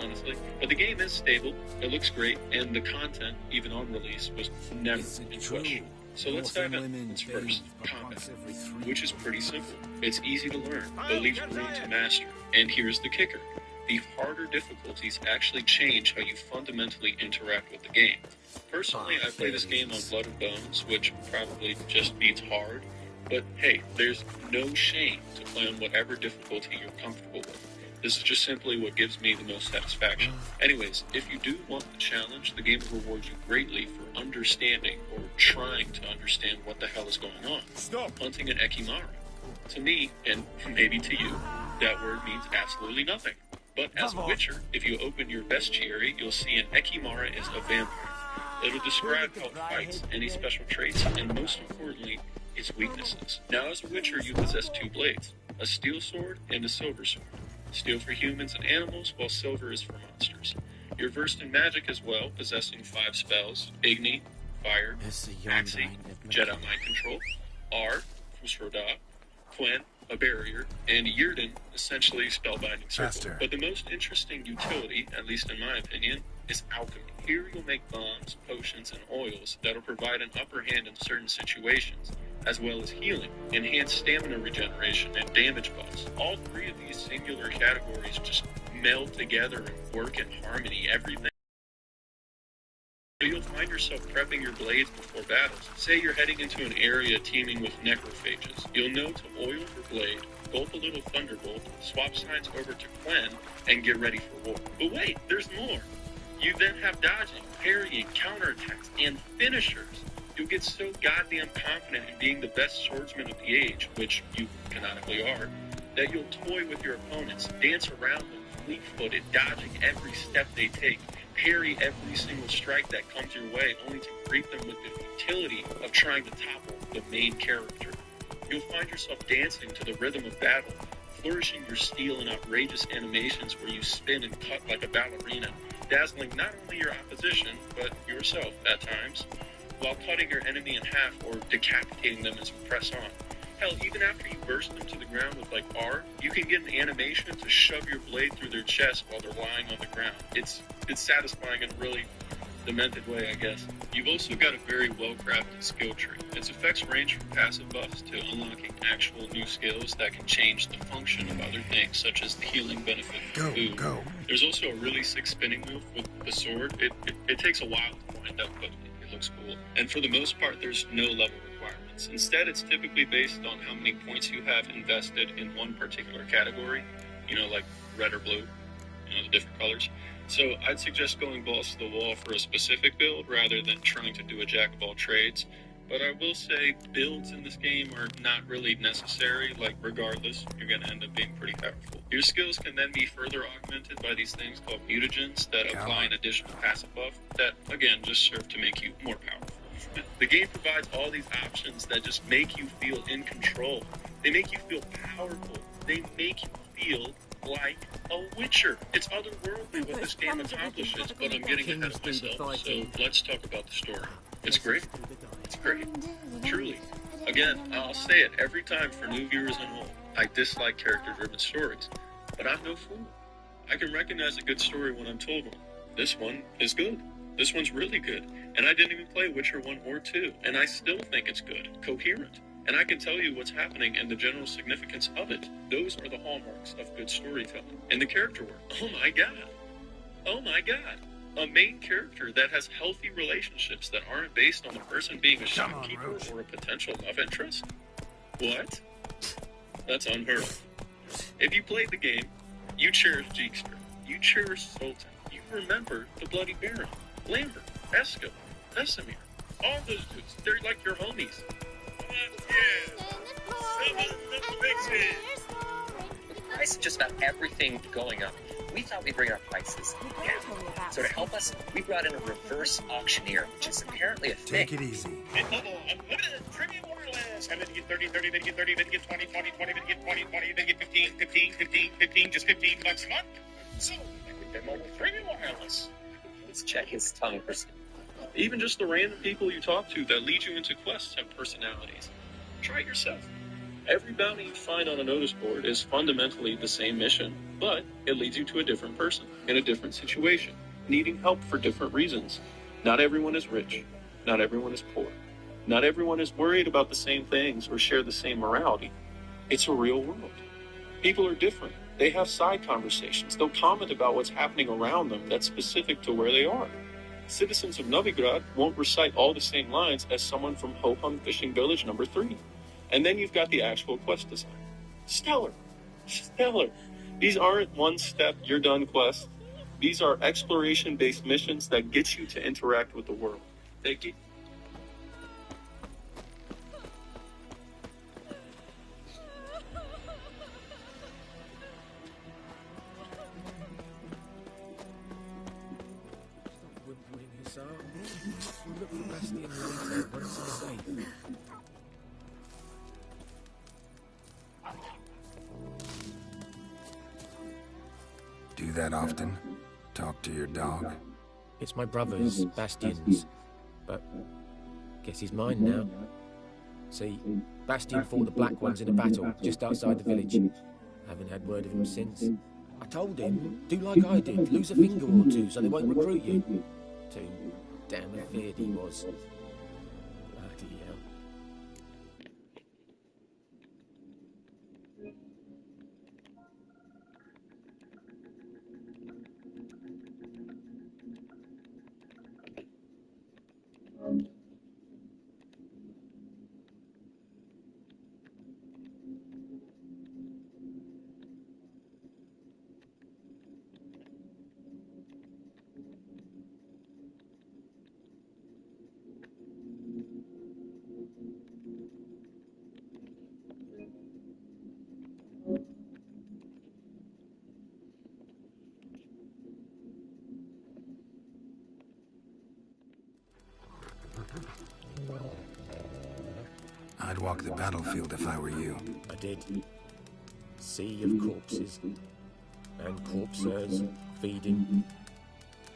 honestly. But the game is stable, it looks great, and the content, even on release, was never in question. So let's dive in. First, combat, which is pretty simple. It's easy to learn, but leaves room to master. And here's the kicker. The harder difficulties actually change how you fundamentally interact with the game. Personally, I play this game on Blood and Bones, which probably just beats hard. But hey, there's no shame to play on whatever difficulty you're comfortable with. This is just simply what gives me the most satisfaction. Anyways, if you do want the challenge, the game will reward you greatly for understanding or trying to understand what the hell is going on. Stop hunting an Ekimara. To me, and maybe to you, that word means absolutely nothing. But as a Witcher, if you open your best Ciri, you'll see an Ekimara is a vampire. It'll describe how it fights, any special traits, and most importantly, its weaknesses. Now as a Witcher, you possess two blades, a steel sword and a silver sword. Steel for humans and animals, while silver is for monsters. You're versed in magic as well, possessing 5 spells: Igni, Fire, Axii, Jedi Mind Control, R, Kusroda, Quen, a barrier, and Yrden, essentially spellbinding circle. But the most interesting utility, at least in my opinion, is alchemy. Here you'll make bombs, potions, and oils that'll provide an upper hand in certain situations, as well as healing, enhanced stamina regeneration, and damage buffs. All three of these singular categories just meld together and work in harmony. Everything. So you'll find yourself prepping your blades before battles. Say you're heading into an area teeming with necrophages. You'll know to oil your blade, gulp a little thunderbolt, swap signs over to Quen, and get ready for war. But wait, there's more. You then have dodging, parrying, counterattacks, and finishers. You'll get so goddamn confident in being the best swordsman of the age, which you canonically are, that you'll toy with your opponents, dance around them, fleet-footed, dodging every step they take, parry every single strike that comes your way, only to greet them with the futility of trying to topple the main character. You'll find yourself dancing to the rhythm of battle, flourishing your steel in outrageous animations where you spin and cut like a ballerina, dazzling not only your opposition, but yourself at times, while cutting your enemy in half or decapitating them as you press on. Hell, even after you burst them to the ground with like R, you can get an animation to shove your blade through their chest while they're lying on the ground. It's satisfying in a really demented way, I guess. You've also got a very well-crafted skill tree. Its effects range from passive buffs to unlocking actual new skills that can change the function of other things, such as the healing benefit of food. There's also a really sick spinning move with the sword. It takes a while to wind up, but it looks cool. And for the most part, there's no level requirements. Instead, it's typically based on how many points you have invested in one particular category, like red or blue, the different colors. So I'd suggest going balls to the wall for a specific build rather than trying to do a jack of all trades. But I will say builds in this game are not really necessary. Like regardless, you're going to end up being pretty powerful. Your skills can then be further augmented by these things called mutagens that apply an additional passive buff that, again, just serve to make you more powerful. The game provides all these options that just make you feel in control. They make you feel powerful. They make you feel like a Witcher. It's otherworldly what this game accomplishes, but I'm getting ahead of myself, so let's talk about the story. It's great. It's great. Truly. Again, I'll say it every time for new viewers and old. I dislike character-driven stories, but I'm no fool. I can recognize a good story when I'm told one. This one is good. This one's really good. And I didn't even play Witcher 1 or 2, and I still think it's good. Coherent. And I can tell you what's happening and the general significance of it. Those are the hallmarks of good storytelling. And the character work. Oh my god. Oh my god. A main character that has healthy relationships that aren't based on the person being a shopkeeper or a potential love interest? What? That's unheard of. If you played the game, you cherish Jeekster. You cherish Sultan. You remember the Bloody Baron, Lambert, Esco, Vesemir. All those dudes. They're like your homies. With the price of just about everything going up, we thought we'd bring our prices down. So to help us, we brought in a reverse auctioneer, which is apparently a thing. Take it easy. Unlimited premium wireless. How many get 30, 30, they get 30, they get 20, 20, 20, they get 20, 20, they get 15, 15, 15, 15, just $15 a month. So, they get mobile premium wireless. Let's check his tongue for Even just the random people you talk to that lead you into quests have personalities. Try it yourself. Every bounty you find on a notice board is fundamentally the same mission, but it leads you to a different person in a different situation, needing help for different reasons. Not everyone is rich. Not everyone is poor. Not everyone is worried about the same things or share the same morality. It's a real world. People are different. They have side conversations. They'll comment about what's happening around them that's specific to where they are. Citizens of Novigrad won't recite all the same lines as someone from Ho-Hung Fishing Village number 3. And then you've got the actual quest design. Stellar. Stellar. These aren't one-step, you're done quests. These are exploration-based missions that get you to interact with the world. They get... Look for Bastion later, once it's safe. Do that often? Talk to your dog? It's my brother's, Bastion's, but guess he's mine now. See, Bastion fought the Black Ones in a battle just outside the village. Haven't had word of him since. I told him, do like I did, lose a finger or two so they won't recruit you. Too damn afeard he was. Bloody hell. I'd walk the battlefield if I were you. I did. Sea of corpses. And corpses feeding.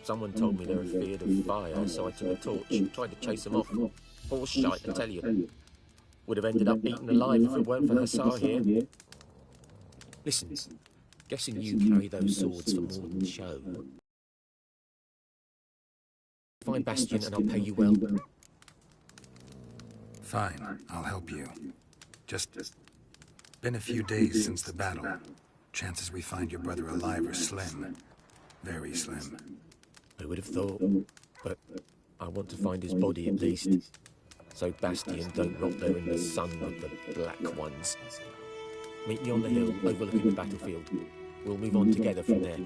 Someone told me they were feared of fire, so I took a torch, tried to chase them off. Horse shite, I tell you. Would have ended up eaten alive if it weren't for Hussar here. Listen, guessing you carry those swords for more than show. Find Bastion and I'll pay you well. Fine, I'll help you. Just been a few days since the battle. Chances we find your brother alive are slim. Very slim. I would have thought, but I want to find his body at least. So Bastion don't rot there in the sun with the Black Ones. Meet me on the hill overlooking the battlefield. We'll move on together from there.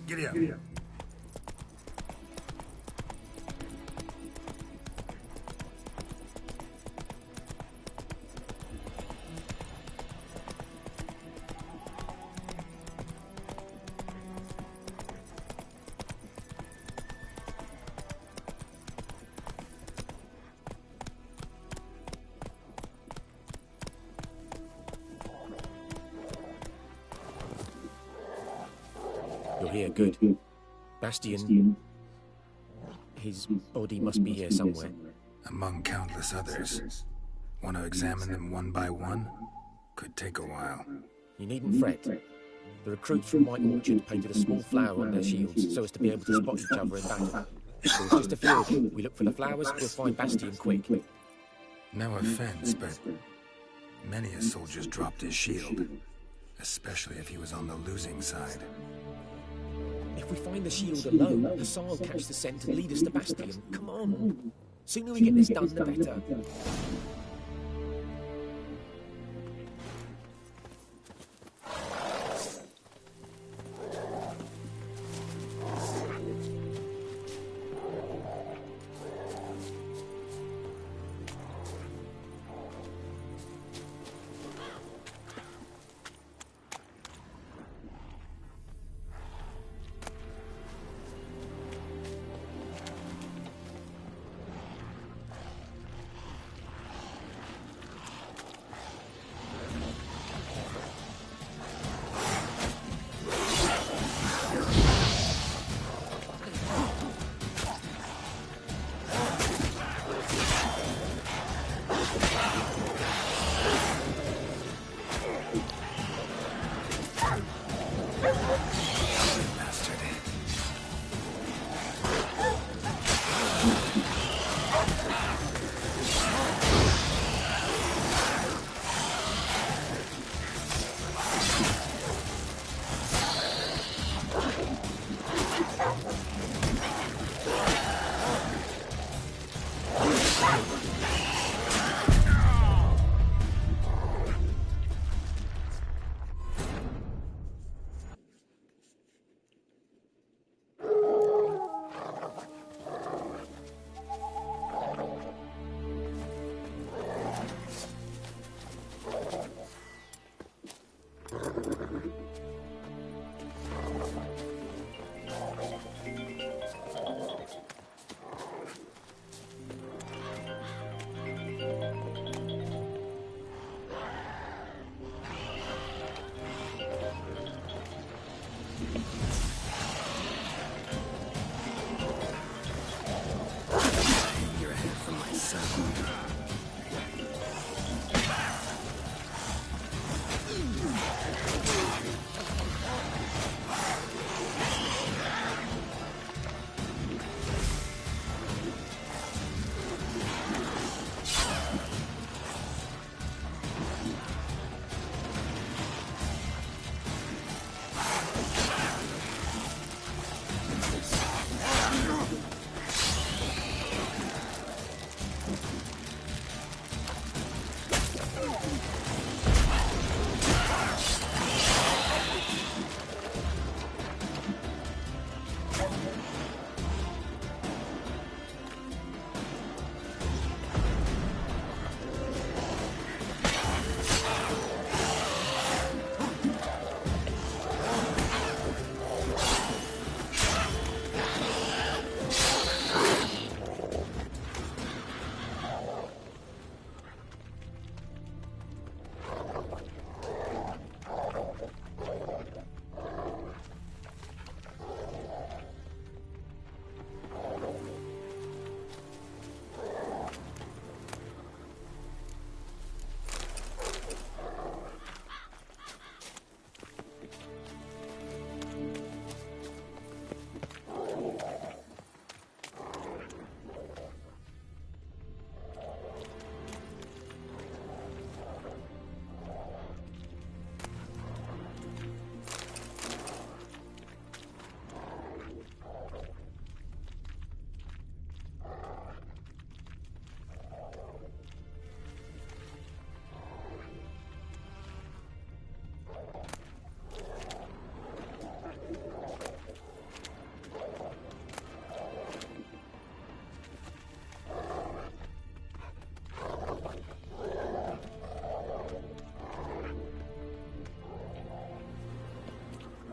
Giddy up. You're here, good. Bastion, his body must be here somewhere. Among countless others. Want to examine them one by one? Could take a while. You needn't fret. The recruits from White Orchard painted a small flower on their shields so as to be able to spot each other in battle. There was just a few of them. We look for the flowers, we'll find Bastion quick. No offense, but many a soldier's dropped his shield, especially if he was on the losing side. If we find the shield alone, Hassan will catch the scent and lead us to Bastion. Come on. Sooner we get this done, the better.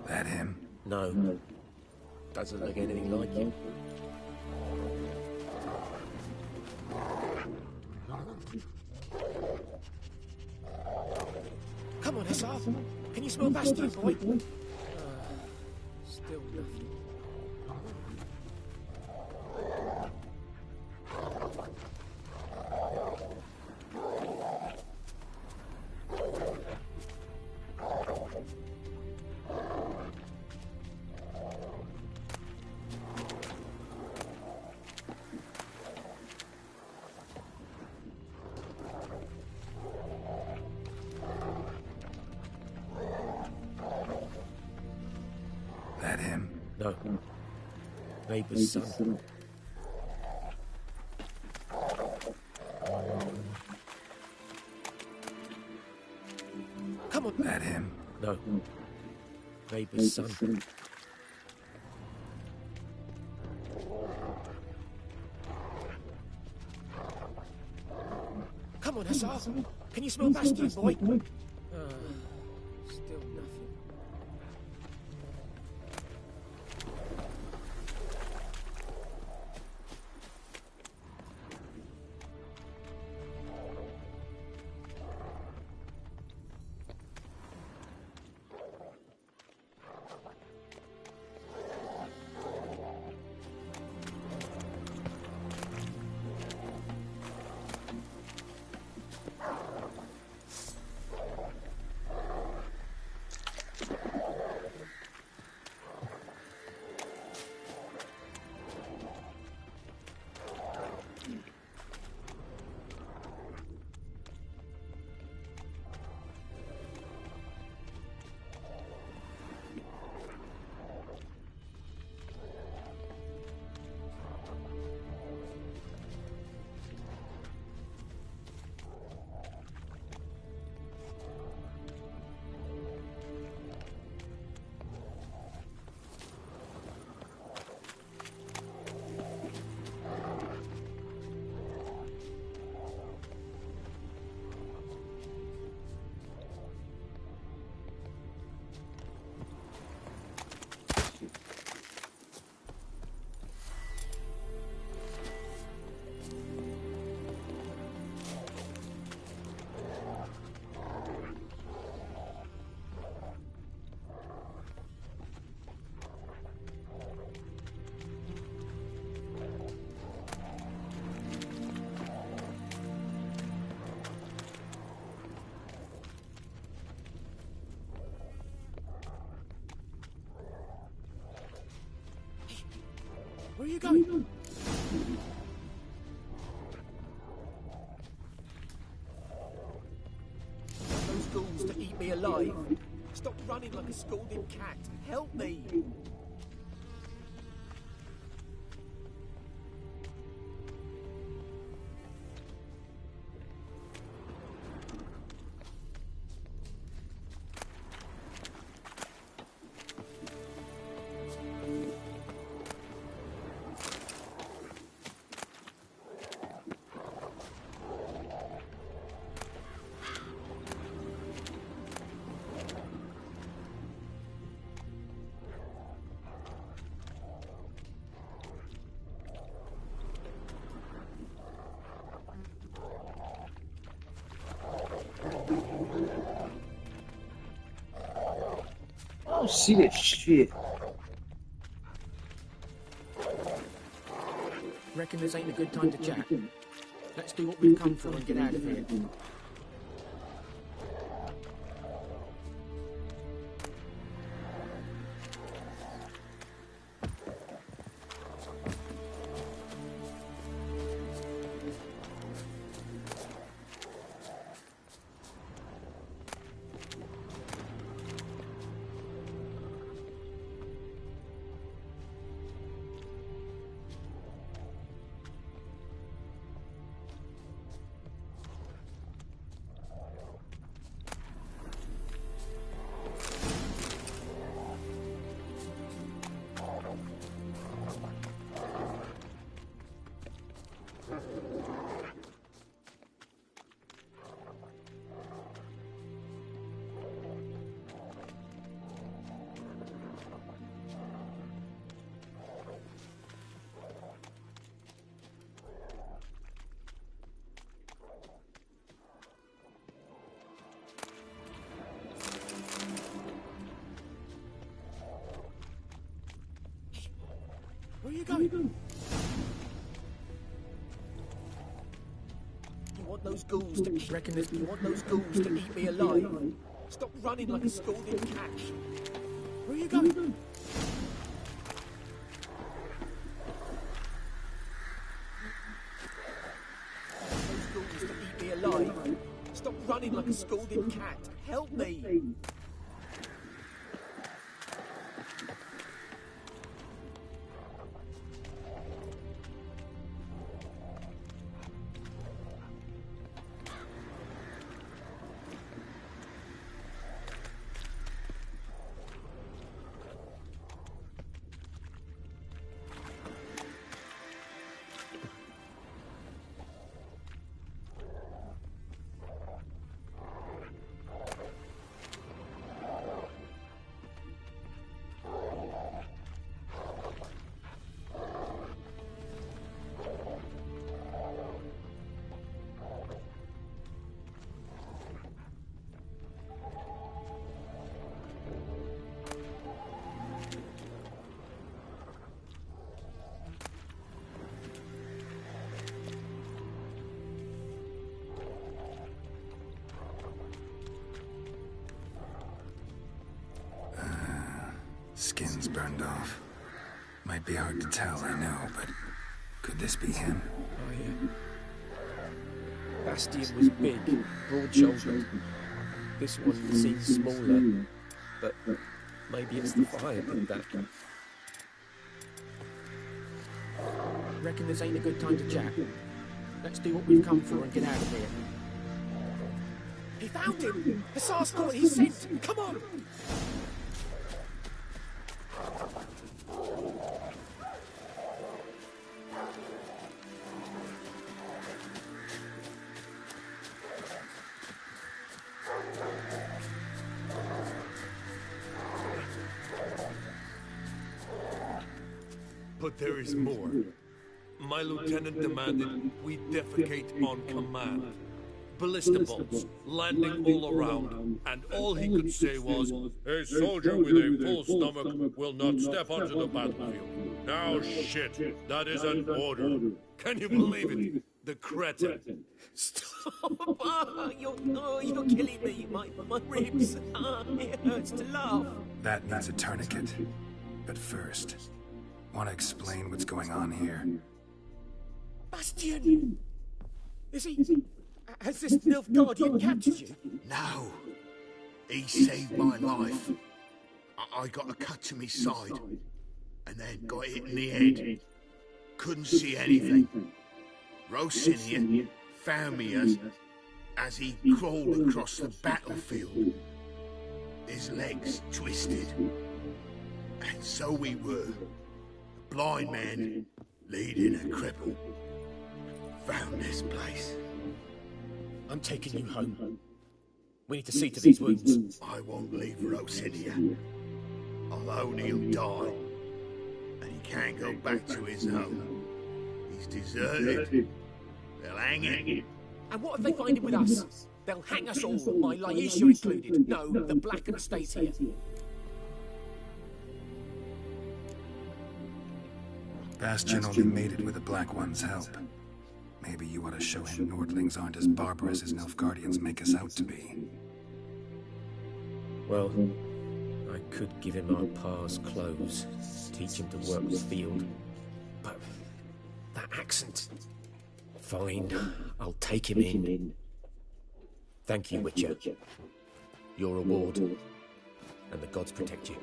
That him? No. Doesn't look anything like him. Come on, Hassan. Can you smell Bastion, boy? Still nothing. No. Neighbour's son. Come on. That him? No. Neighbour's son. Come on, Hussar. Can you smell Bastian, boy? Still nothing. Where are you going? Those ghouls to eat me alive. Stop running like a scalded cat. Help me. don't see this shit. Reckon this ain't a good time to chat. Let's do what we've come for and get out of here. Where are you going? You want those ghouls to eat? Reckon this? You want those ghouls to eat me alive? Stop running like a scalded cat. Where are you going? Those ghouls to eat me alive? Stop running like a scalded cat. Help me! skin's burned off. Might be hard to tell, I know, but could this be him? Bastian was big, broad-shouldered. This one seems smaller, but maybe it's the fire did that. Reckon this ain't a good time to chat. Let's do what we've come for and get out of here. He found him! Hussar's caught his scent! Come on! But there is more. My lieutenant demanded we defecate on command. Ballista bolts, landing all around, and all he could say was, "A soldier with a full stomach will not step onto the battlefield." Now shit, that is an order. Can you believe it? The cretin. Stop! You're killing me. My ribs. It hurts to laugh. That needs a tourniquet. But first, want to explain what's going on here? Bastian! Is he... Has this Nilfgaardian captured you? No. He saved my life. I got a cut to my side, and then got hit in the head. Couldn't see anything. Rosinian found me as he crawled across the battlefield. His legs twisted. And so we were. A blind man leading a cripple. Found this place. I'm taking you home. We need to see to these wounds. I won't leave Rosinia. Alone he'll die. And he can't go back to his home. He's deserted. They'll hang him. And what if they find him with us? They'll hang us all, my Laisha included. No, the Blacken stays here. Bastian only made it with the Black One's help. Maybe you ought to show him Nordlings aren't as barbarous as Nilfgaardians make us out to be. Well, I could give him our pa's clothes, teach him to work the field. But that accent... Fine, I'll take him in. Thank you, Witcher. Your reward, and the gods protect you.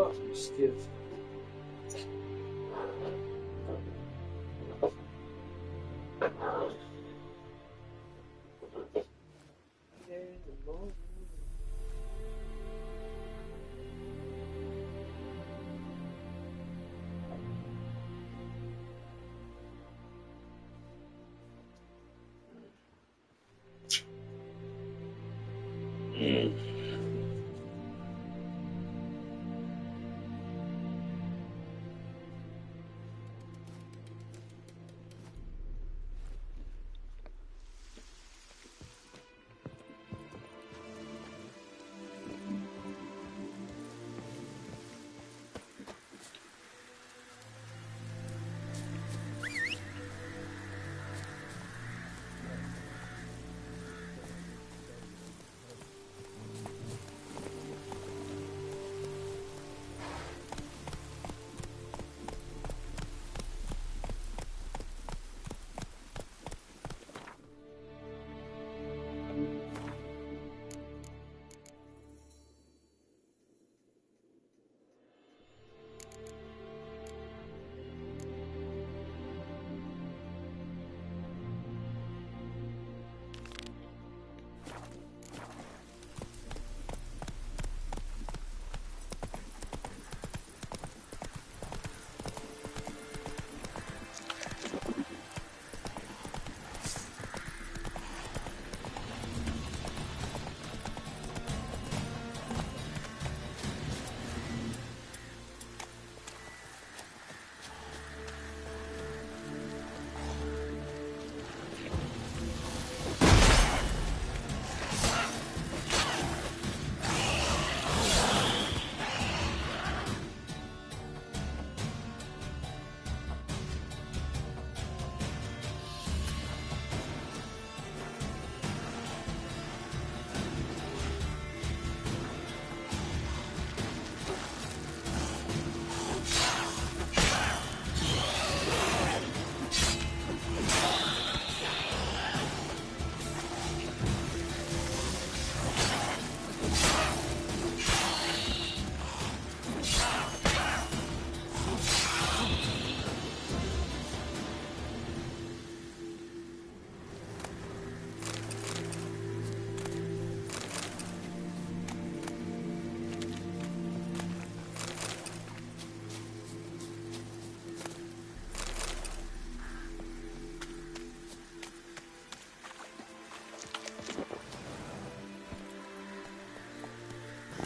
Oh, I'm stiff.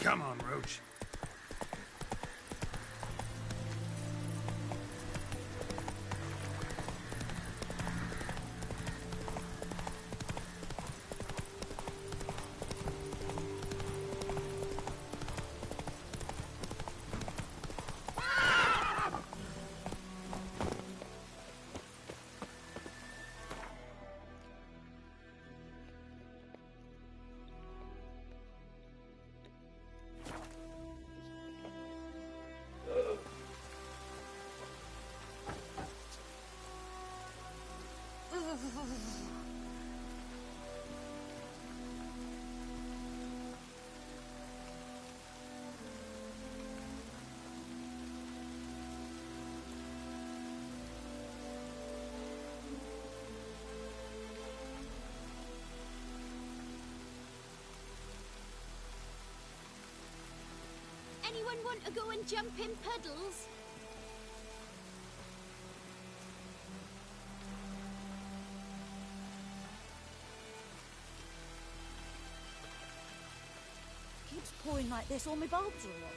Come on, Roach. Anyone want to go and jump in puddles? Keeps pouring like this, all my bulbs are up.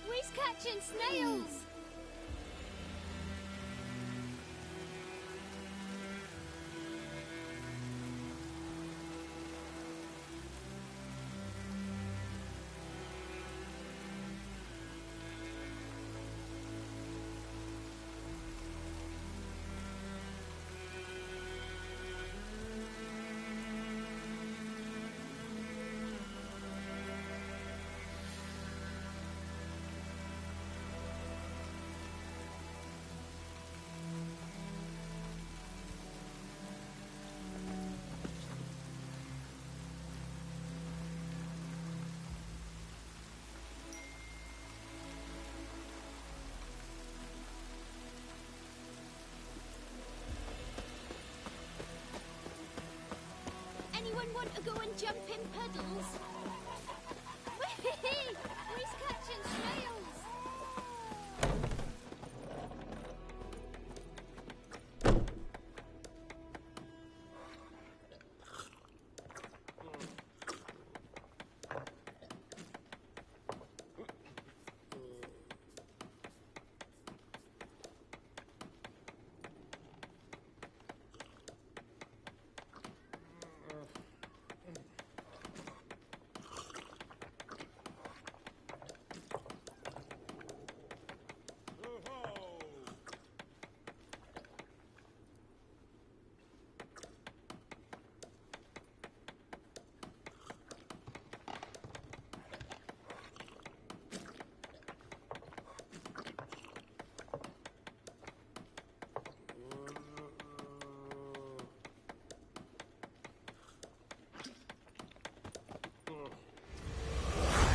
We's catching snails! Anyone want to go and jump in puddles? Whee! Who's catching snails?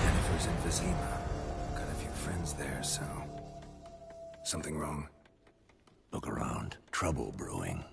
Jennifer's in Vizima. Got a few friends there, so... Something wrong? Look around. Trouble brewing.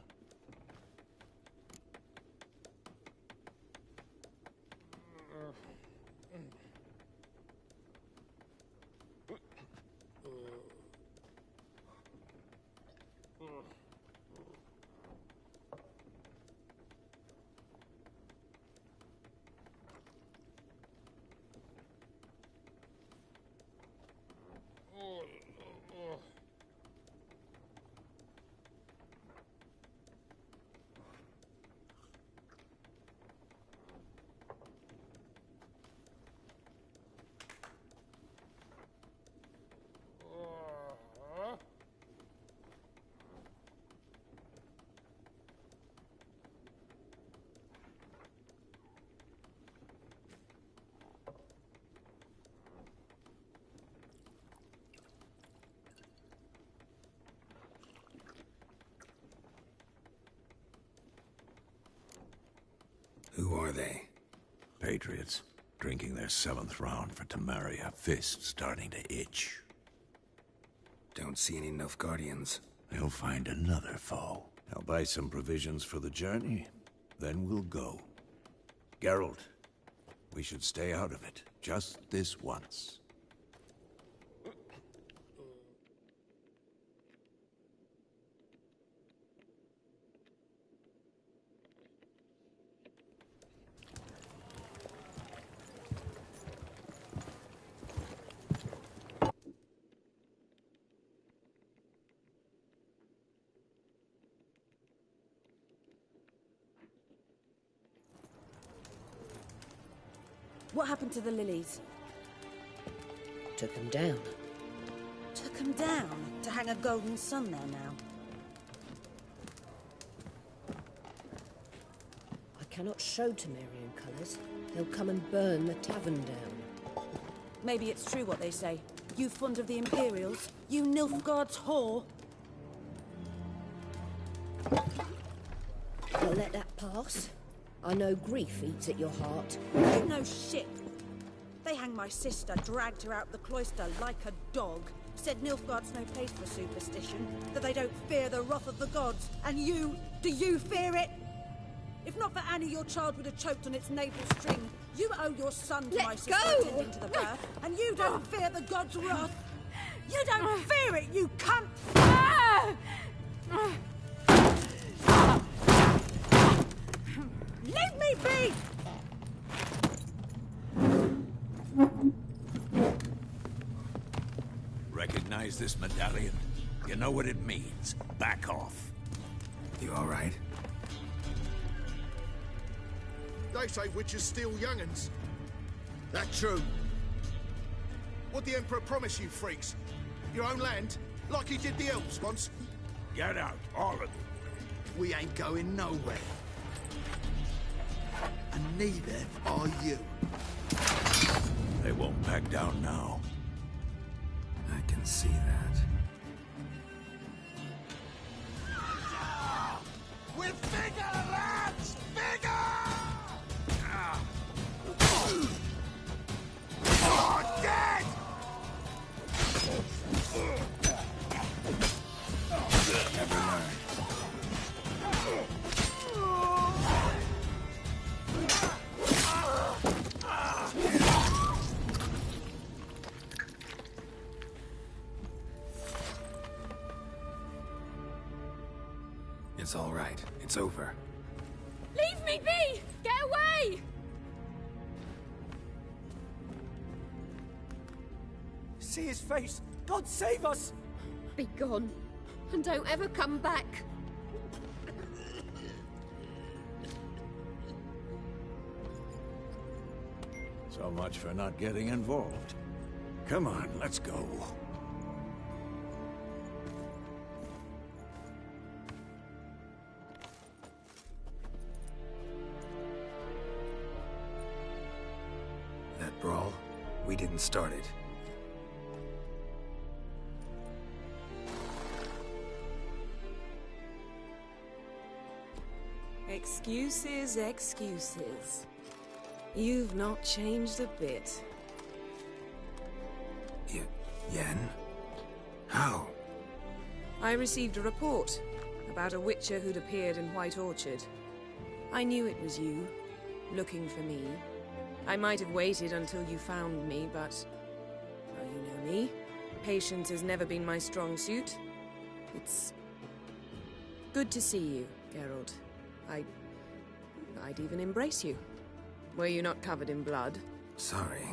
Who are they? Patriots. Drinking their 7th round for Tamaria. Fist starting to itch. Don't see any Nilfgaardians. They'll find another foe. I'll buy some provisions for the journey. Then we'll go. Geralt, we should stay out of it. Just this once. What happened to the lilies? Took them down. Took them down to hang a golden sun there now. I cannot show Temerian colours. They'll come and burn the tavern down. Maybe it's true what they say. You fond of the Imperials? You Nilfgaard's whore? You'll let that pass? I know grief eats at your heart. You know shit. They hanged my sister, dragged her out the cloister like a dog. Said Nilfgaard's no place for superstition, that they don't fear the wrath of the gods. And you, do you fear it? If not for Annie, your child would have choked on its navel string. You owe your son to my sister attending to the birth, and you don't fear the gods' wrath. You don't fear it, you cunt! Leave me be! Recognize this medallion? You know what it means. Back off. You all right? They say witches steal young'uns. That true? What the Emperor promise you, freaks? Your own land? Like he did the elves once? Get out, all of you. We ain't going nowhere. And neither are you. They won't back down now. I can see that. We're bigger, lads! Bigger! Oh, dead! Never learn. is all right. It's over. Leave me be! Get away! See his face! God save us! Be gone, and don't ever come back. So much for not getting involved. Come on, let's go. That brawl, we didn't start it. Excuses, excuses. You've not changed a bit. Yen? How? I received a report about a witcher who'd appeared in White Orchard. I knew it was you, looking for me. I might have waited until you found me, but... well, you know me. Patience has never been my strong suit. It's... good to see you, Geralt. I'd even embrace you. Were you not covered in blood? Sorry.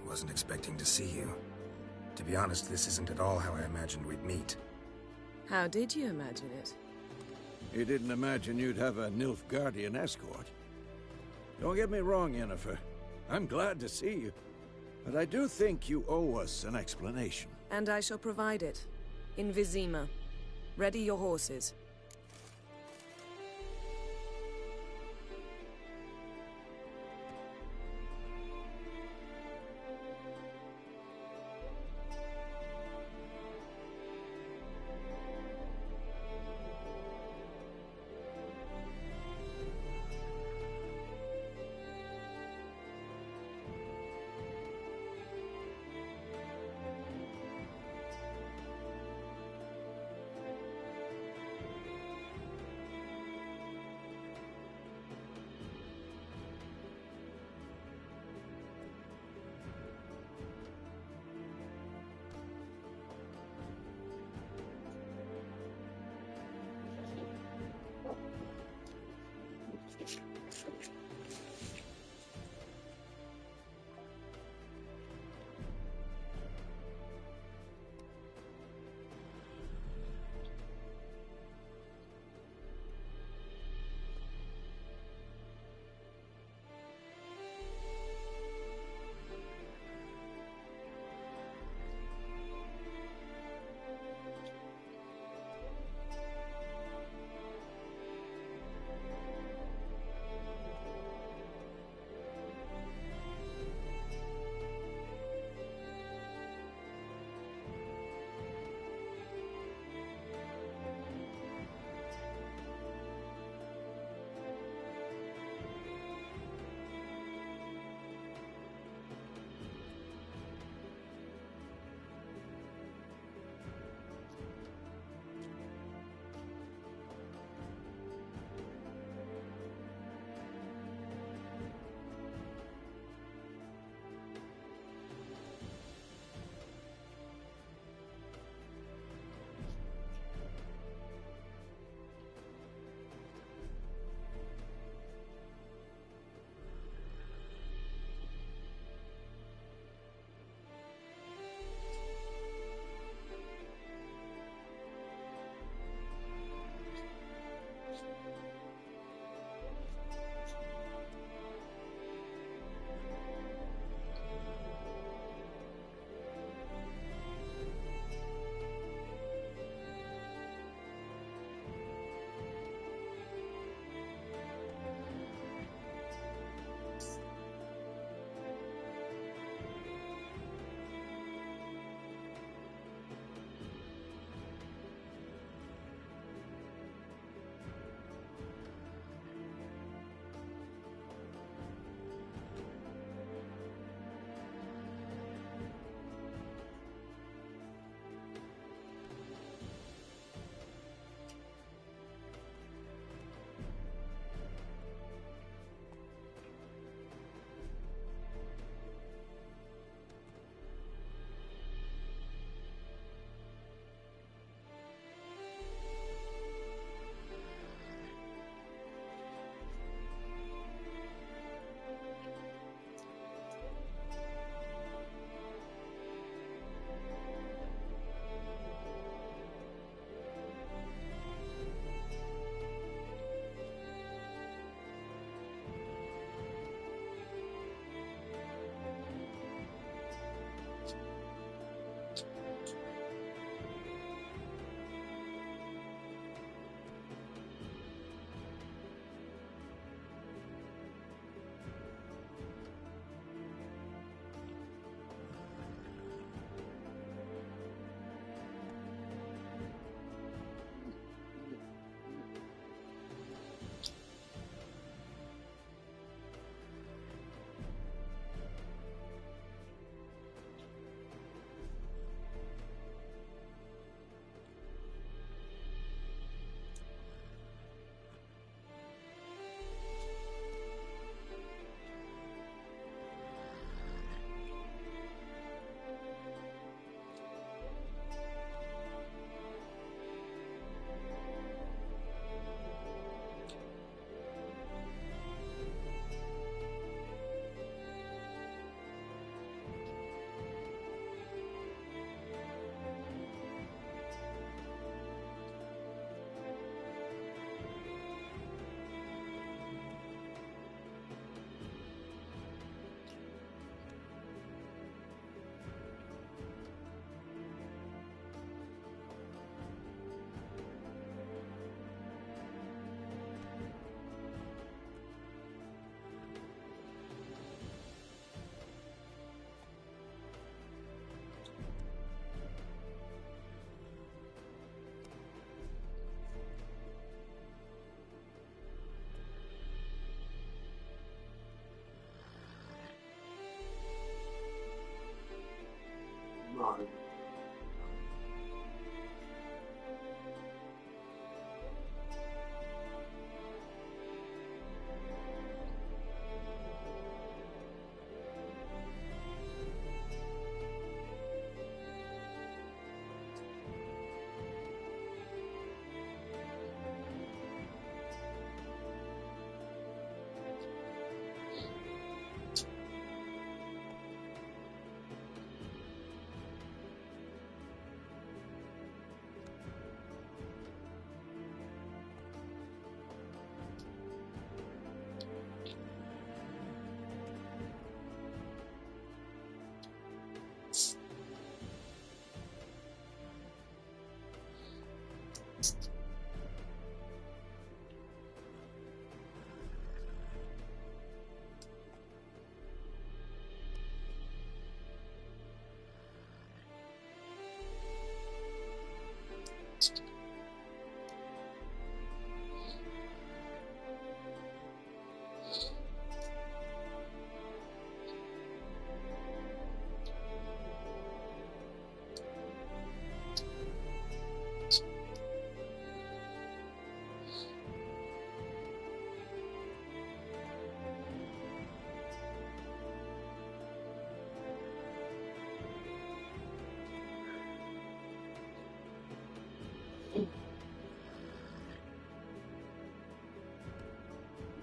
Wasn't expecting to see you. To be honest, this isn't at all how I imagined we'd meet. How did you imagine it? You didn't imagine you'd have a Nilfgaardian escort. Don't get me wrong, Yennefer. I'm glad to see you. But I do think you owe us an explanation. And I shall provide it. In Vizima. Ready your horses.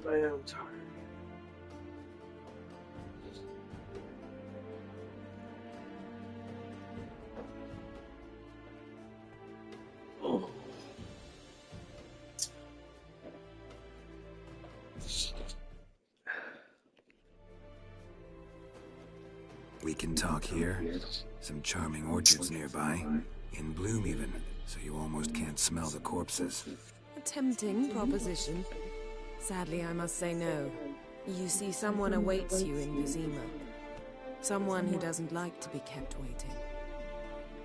I am tired. Oh. We can talk here. Some charming orchards nearby. In bloom even, so you almost can't smell the corpses. A tempting proposition. Sadly, I must say no. You see, someone awaits you in Vizima. Someone who doesn't like to be kept waiting.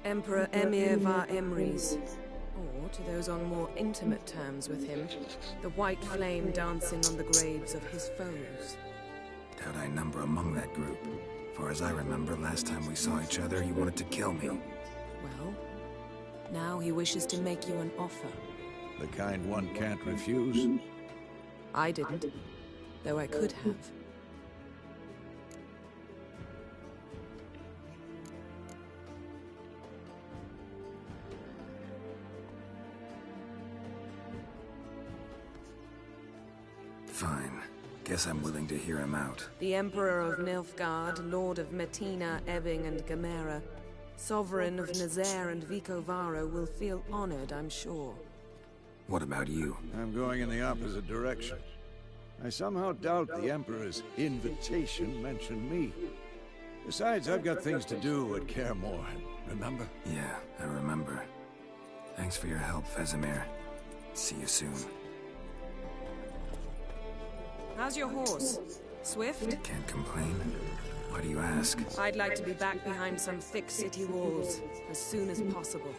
Emperor Emir var Emrys. Or, to those on more intimate terms with him, the white flame dancing on the graves of his foes. Doubt I number among that group. Far as I remember, last time we saw each other, he wanted to kill me. Well, now he wishes to make you an offer. The kind one can't refuse? I didn't, though I could have. Fine. Guess I'm willing to hear him out. The Emperor of Nilfgaard, Lord of Metina, Ebbing, and Gamera, Sovereign of Nazaire and Vicovaro will feel honored, I'm sure. What about you? I'm going in the opposite direction. I somehow doubt the Emperor's invitation mentioned me. Besides, I've got things to do at Kaer Morhen, remember? Yeah, I remember. Thanks for your help, Vesemir. See you soon. How's your horse? Swift? Can't complain. Why do you ask? I'd like to be back behind some thick city walls as soon as possible.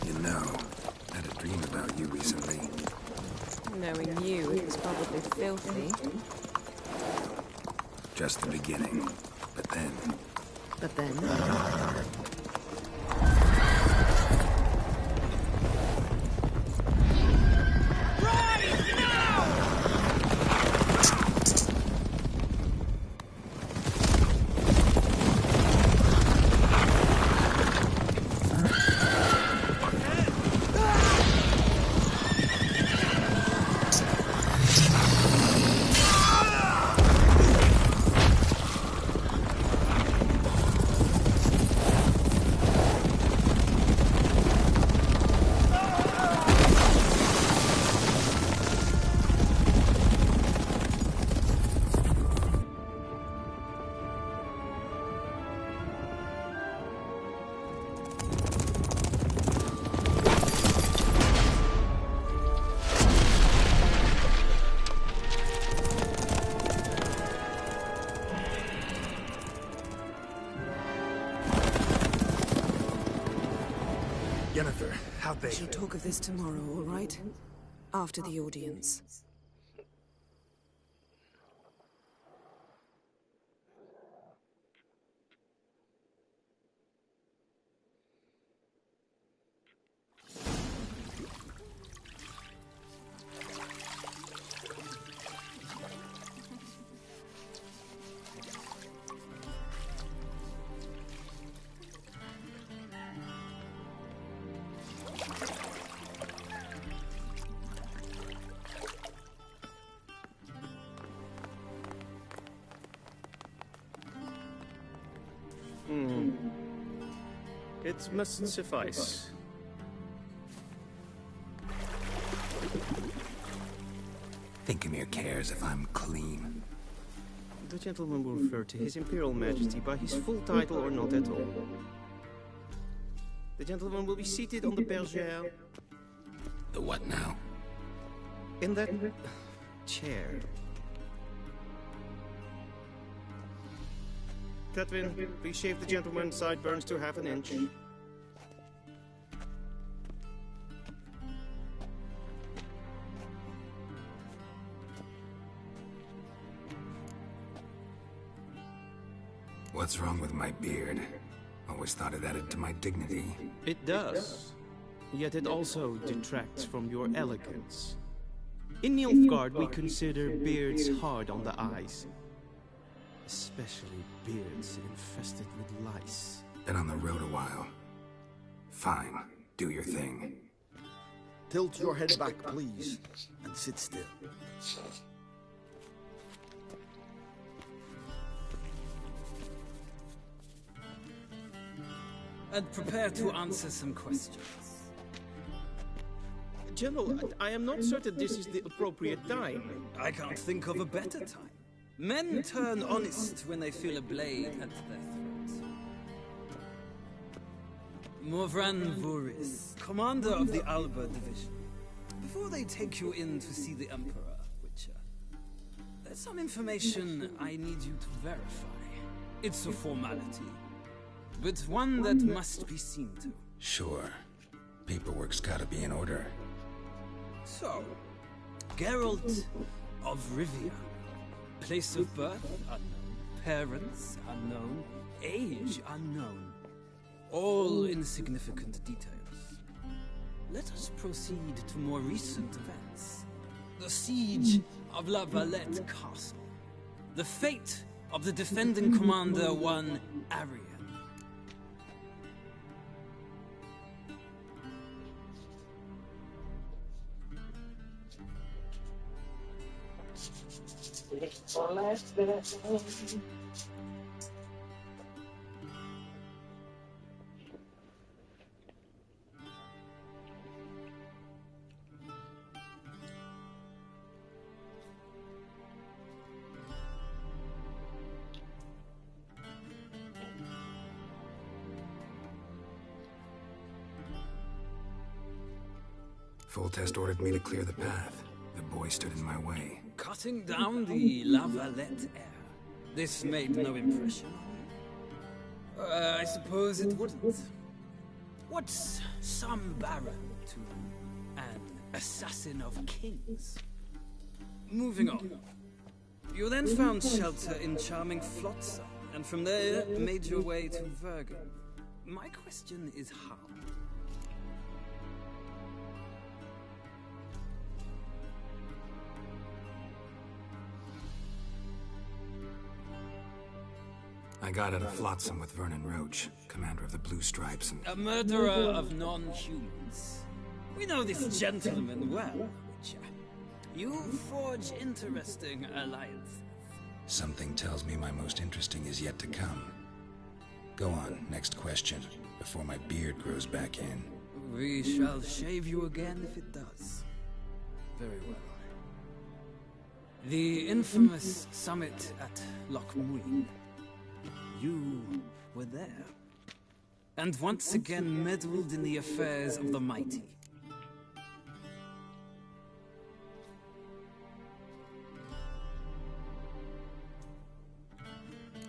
You know, I had a dream about you recently. Knowing you, it was probably filthy. Just the beginning. But then... But then... How'd they? We shall talk of this tomorrow, all right? After the audience. It must suffice. Thinkamere cares if I'm clean. The gentleman will refer to His Imperial Majesty by his full title or not at all. The gentleman will be seated on the bergère. The what now? In that chair. Catwin, please shave the gentleman's sideburns to half an inch. What's wrong with my beard? Always thought it added to my dignity. It does. Yet it also detracts from your elegance. In Nilfgaard, we consider beards hard on the eyes. Especially beards infested with lice. Been on the road a while. Fine, do your thing. Tilt your head back, please, and sit still. And prepare to answer some questions. General, I am not certain this is the appropriate time. I can't think of a better time. Men turn honest when they feel a blade at their throat. Morvran Vuris, commander of the Alba Division. Before they take you in to see the Emperor, Witcher, there's some information I need you to verify. It's a formality, but one that must be seen to. Sure. Paperwork's gotta be in order. So, Geralt of Rivia. Place of birth unknown. Parents unknown. Age unknown. All insignificant details. Let us proceed to more recent events. The siege of La Valette Castle. The fate of the defending commander, one Arian. Full Test ordered me to clear the path. The boy stood in my way. Cutting down the La Valette heir. This made no impression on you? I suppose it wouldn't. What's some baron to an assassin of kings? Moving on. You then found shelter in charming Flotsam, and from there made your way to Vergen. My question is how? I got out of Flotsam with Vernon Roach, commander of the Blue Stripes, and... A murderer of non-humans. We know this gentleman well, Witcher. You forge interesting alliances. Something tells me my most interesting is yet to come. Go on, next question, before my beard grows back in. We shall shave you again if it does. Very well. The infamous summit at Loch Muin. You were there. And once again meddled in the affairs of the mighty.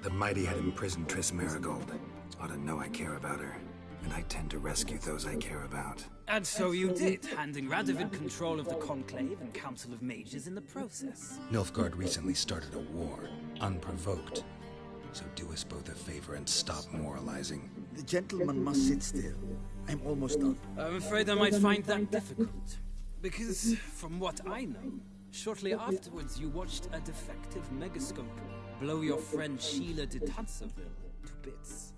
The mighty had imprisoned Triss Marigold. Ought to know I care about her. and I tend to rescue those I care about. And so you did, handing Radovid control of the Conclave and Council of Mages in the process. Nilfgaard recently started a war, unprovoked. So do us both a favor and stop moralizing. The gentleman must sit still. I'm almost done. I'm afraid I might find that difficult. Because, from what I know, shortly afterwards you watched a defective megascope blow your friend Sheila de Tanserville to bits.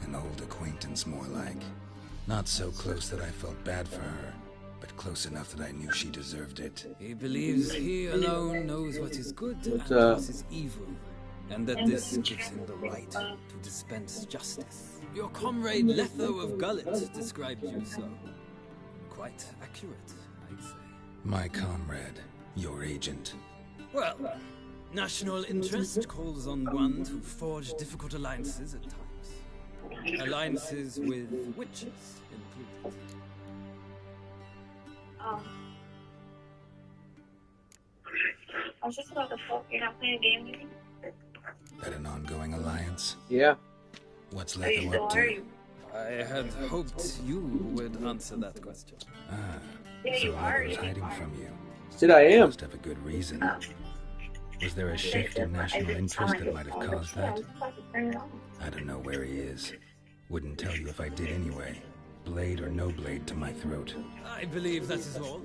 An old acquaintance, more like. Not so close that I felt bad for her, but close enough that I knew she deserved it. He believes he alone knows what is good and what is evil, and that this gives him the right to dispense justice. Your comrade Letho of Gullet described you so. Quite accurate, I'd say. My comrade, your agent. Well, national interest calls on one to forge difficult alliances at times. Alliances with witches included. I was just about to fuck. You're not playing a game with me? That an ongoing alliance? Yeah. What's Letho up to? I had hoped you would answer that question. So Letho's hiding from you. Said I am. Must have a good reason. Was there a shift in national interest that might have caused that? I don't know where he is. Wouldn't tell you if I did anyway. Blade or no blade to my throat. I believe that is all.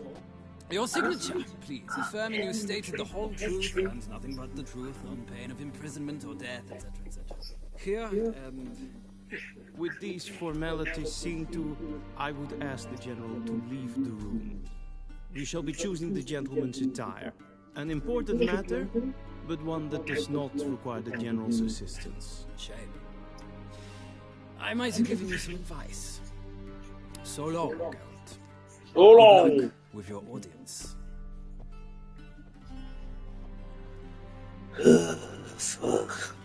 Your signature, please, affirming you stated the whole truth and nothing but the truth on pain of imprisonment or death, etc., etc. Here, With these formalities seen to, I would ask the General to leave the room. We shall be choosing the gentleman's attire. An important matter, but one that does not require the General's assistance. Shame. I might have given you some advice. So long, Geralt. So long! Good luck with your audience. Fuck.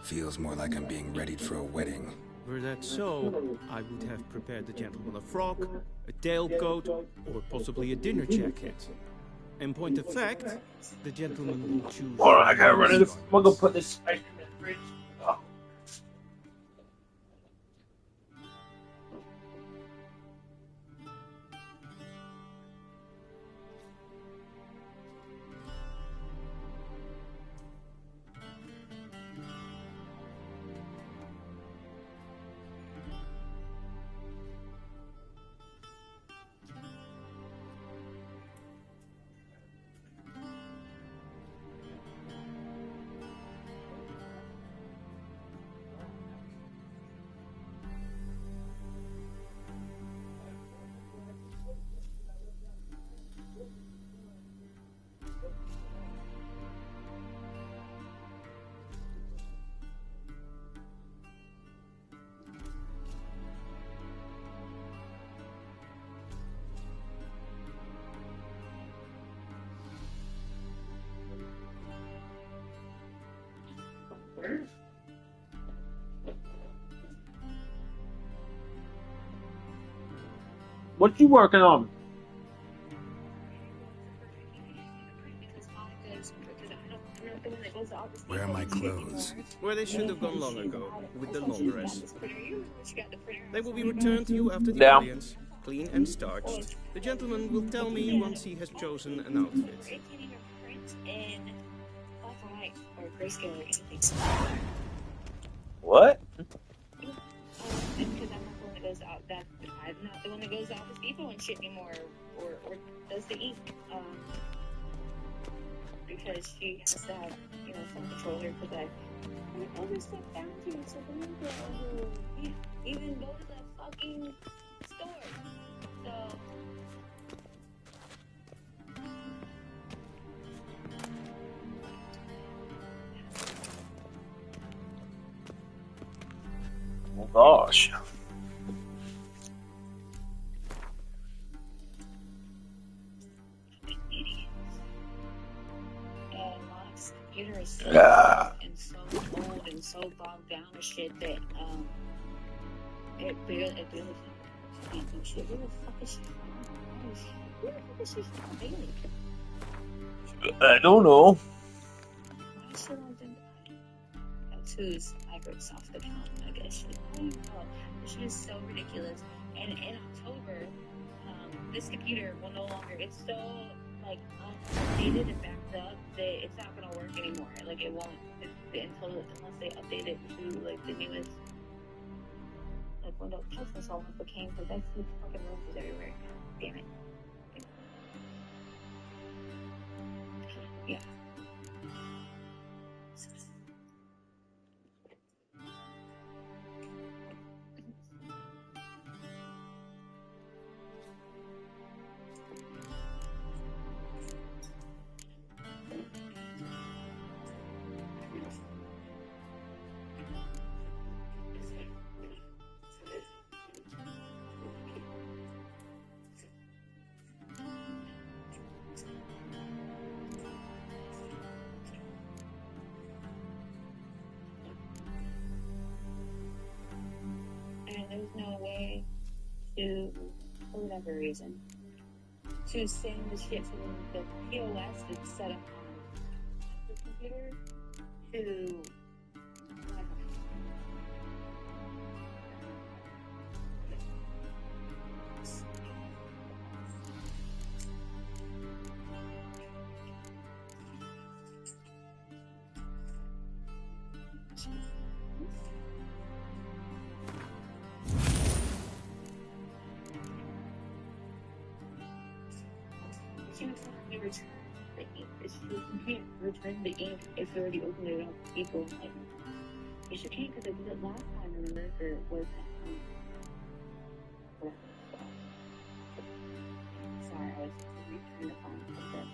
Feels more like I'm being readied for a wedding. Were that so, I would have prepared the gentleman a frock, a tailcoat, or possibly a dinner jacket. In point of fact, the gentleman will choose... Alright, I gotta run in the... I'm gonna put this ice cream in the fridge. Oh. What you working on? Where are my clothes? Where they should have gone long ago, with the laundress. They will be returned to you after the audience, clean and starched. The gentleman will tell me once he has chosen an outfit. What? Because I'm not the one that goes out. I'm not the one that goes out with people and shit anymore, or does the ink. Because she has to have, some control here. Because I overstep boundaries with the new girl who even go to the fucking store. So. Oh gosh. Computer is so and so old and so bogged down with shit that it barely can't do shit. Where the fuck is she from? Where the fuck is she from, Bailey? I don't know. Why is she logged in? That's whose Microsoft account, I guess. I don't know. This shit is so ridiculous. And in October, this computer will no longer, it's so, like, updated and backed up that it's not going to work anymore. Like, it won't, unless they update it to, like, the newest, like, Windows. Trust this all became, because I see fucking roses everywhere. Damn it. Yeah. And there's no way to, for whatever reason, to send the shit from the POS that's set up on the computer to you can't return the ink if you already opened it up to people. Like, yes, you can, because I did it last time, remember? Or was that sorry, I was trying to find something.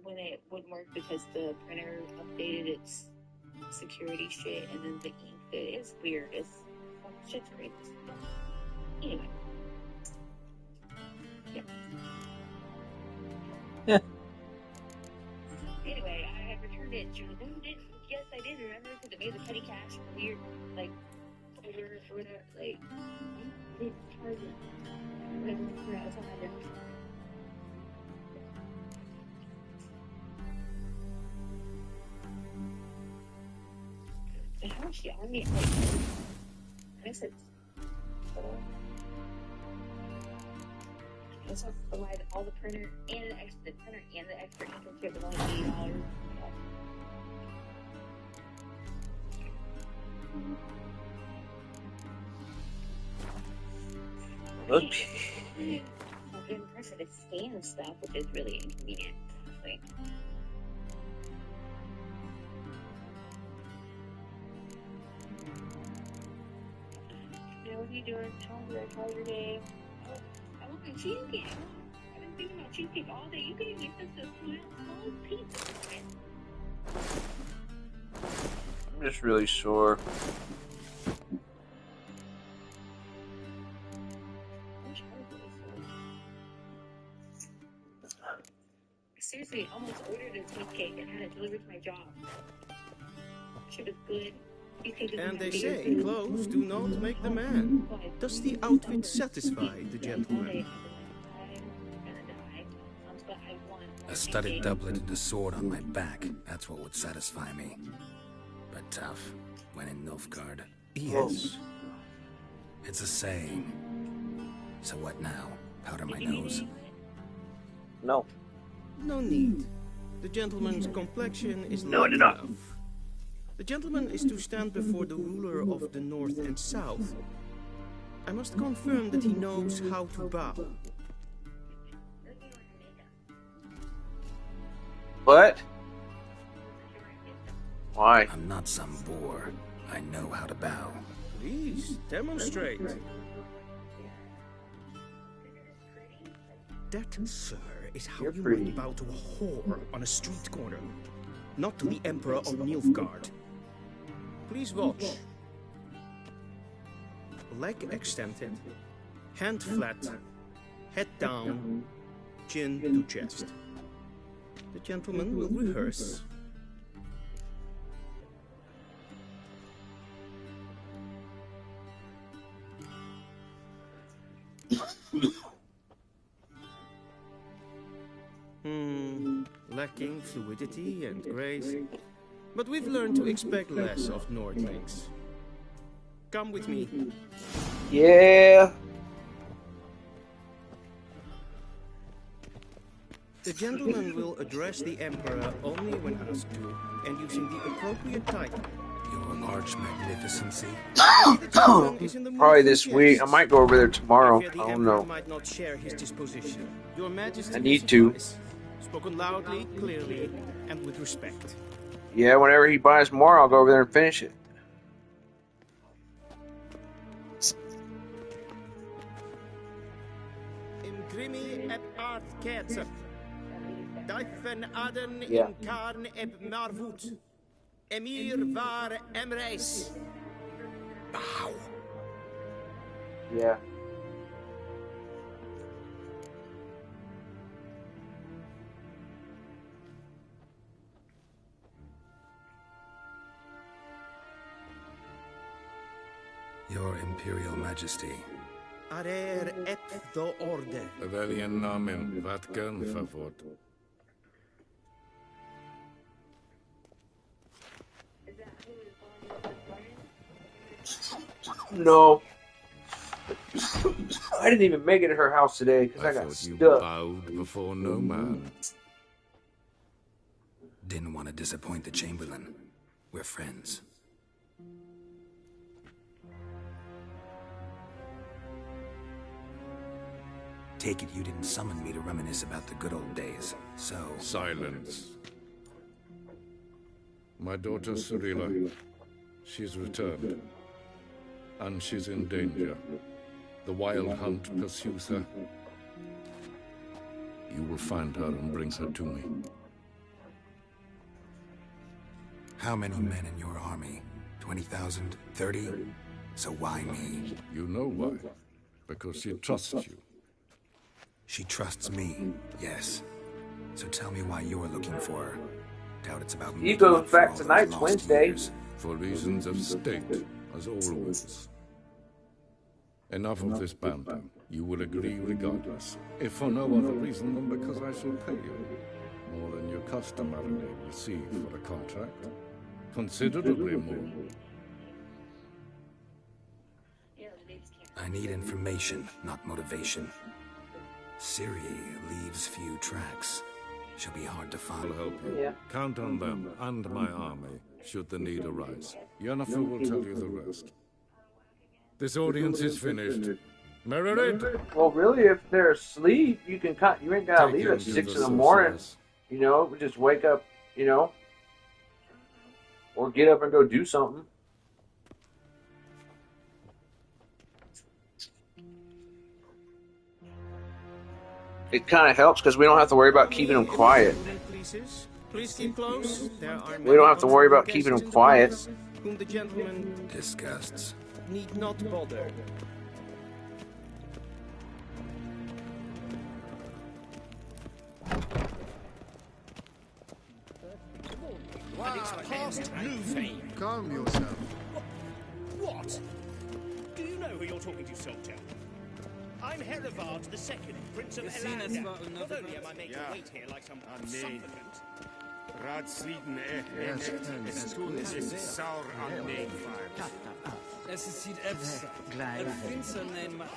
When it wouldn't work because the printer updated its security shit, and then the ink, it's weird. It's shit's crazy. Anyway. Yeah. Anyway, I had returned it. She was like, yes, I did remember, because it made the petty cash weird, like, over, like, they charge it. That's all I did. And how is she on me? Like, I guess it's. I also provide all the printer and the extra ink and shit was only $80. Okay. I'm getting pressure to scan stuff, which is really inconvenient. Like, what are you doing? How's your day? I want my cheesecake. I've been thinking about cheesecake all day. You gave me such a small pizza. I'm just really sore. Seriously, I almost ordered a cheesecake and had it delivered to my job. Shit was good. And they say clothes do not make the man. Does the outfit satisfy the gentleman? A studded doublet and a sword on my back, that's what would satisfy me. But tough, when in Nilfgaard. Yes. It's a saying. So what now? Powder my nose? No. No need. The gentleman's complexion is No, light enough. enough. The gentleman is to stand before the ruler of the North and South. I must confirm that he knows how to bow. What? Why? I'm not some boor. I know how to bow. Please, demonstrate. That, sir, is how you would bow to a whore on a street corner, not to the Emperor of Nilfgaard. Please watch. Leg extended, hand flat, head down, chin to chest. The gentleman will rehearse. Lacking fluidity and grace. But we've learned to expect less of Nordlings. Come with me. Yeah. The gentleman will address the Emperor only when asked to, and using the appropriate title. Your Arch Magnificency. Probably this week. I might go over there tomorrow. I don't know. Might not share his disposition. Your Majesty I need to. Spoken loudly, clearly, and with respect. Yeah, whenever he buys more, I'll go over there and finish it. Imprimi et art ketzer. Daifen aden Yeah. in karn eb marvut. Emir var emreis. Bow. Yeah. Your Imperial Majesty. Arer et do orde. Weljen namen, wat kan favort? No. I didn't even make it to her house today because I got thought you stuck. bowed before no man. Didn't want to disappoint the Chamberlain. We're friends. Take it you didn't summon me to reminisce about the good old days, so... Silence. My daughter Ciri, she's returned. And she's in danger. The Wild Hunt pursues her. You will find her and bring her to me. How many men in your army? 20,000? 30? So why me? You know why. Because she trusts you. She trusts me, yes. So tell me why you're looking for her. Doubt it's about He goes back tonight's Wednesday. Years. For reasons of state, as always. Enough of this banter. You will agree regardless. If for no other reason than because I shall pay you. More than you customarily receive for a contract. Considerably more. I need information, not motivation. Ciri leaves few tracks. She'll be hard to find. I'll help you. Yeah. Count on them and my army, should the need arise. Yennefer will tell you the rest. This audience is finished. Meredith! Well, really, if they're asleep, you can you ain't gotta leave at 6 in the morning. You know, just wake up, you know, or get up and go do something. It kind of helps because we don't have to worry about keeping them quiet. Please keep close. There are We don't have to worry about keeping them quiet. Whom the gentleman disgusts. Need not bother. Calm yourself. What? Do you know who you're talking to, soldier? I'm Herivard II, Prince of Elanda. Not only am I made to wait here like some supplicant. Es sieht efter. Finsternein macht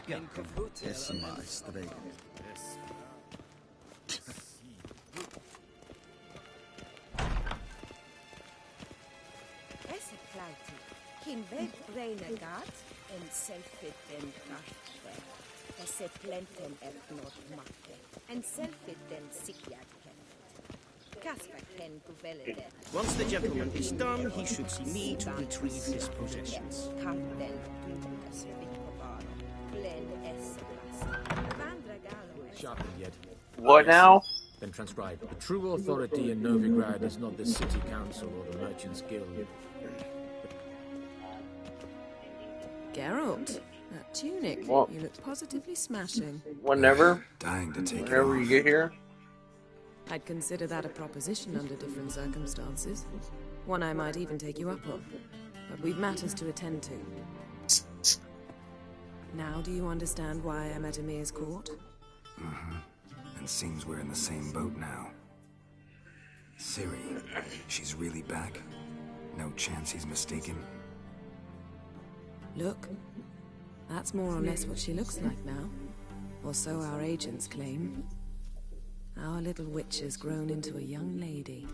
ein kaputt. Kin vet reine gat en selfit den gatte. Esse plenten et not matte. En selfit den sikyat Once the gentleman is done, he should see me to retrieve his possessions. Sharpened yet. What now? Then transcribe. The true authority in Novigrad is not the city council or the merchants' guild. Geralt, that tunic, Well, you look positively smashing. Whenever. Dying to take Whenever you get here. I'd consider that a proposition under different circumstances. One I might even take you up on. But we've matters to attend to. Now do you understand why I'm at Emir's court? Mm-hmm. And seems we're in the same boat now. Ciri, she's really back? No chance he's mistaken? Look, that's more or less what she looks like now. Or so our agents claim. Our little witch has grown into a young lady.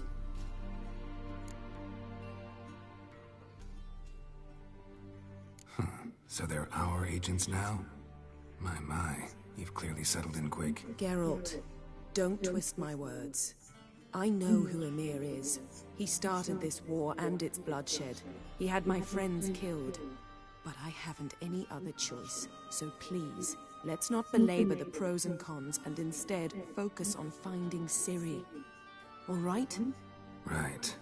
So they're our agents now? My, you've clearly settled in quick. Geralt, don't twist my words. I know who Emir is. He started this war and its bloodshed. He had my friends killed. But I haven't any other choice. So please, let's not belabor the pros and cons and instead focus on finding Ciri. All right? Right.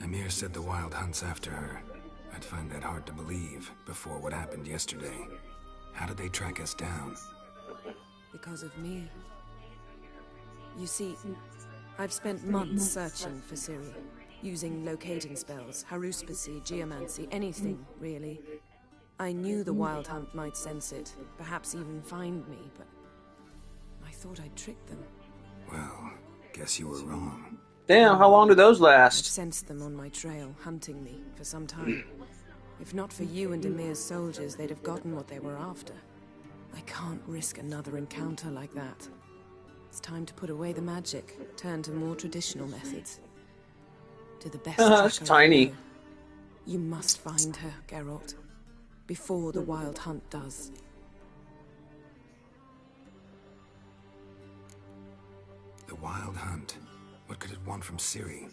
Emir said the Wild Hunt's after her. I'd find that hard to believe before what happened yesterday. How did they track us down? Because of me. You see, I've spent months searching for Ciri, using locating spells, haruspicy, geomancy, anything, really. I knew the Wild Hunt might sense it, perhaps even find me, but I thought I'd trick them. Well, guess you were wrong. Damn, how long do those last? I've sensed them on my trail, hunting me, for some time. If not for you and Emir's soldiers, they'd have gotten what they were after. I can't risk another encounter like that. It's time to put away the magic, turn to more traditional methods. To the best It's tiny. You must find her, Geralt. Before the Wild Hunt does. The Wild Hunt? What could it want from Ciri?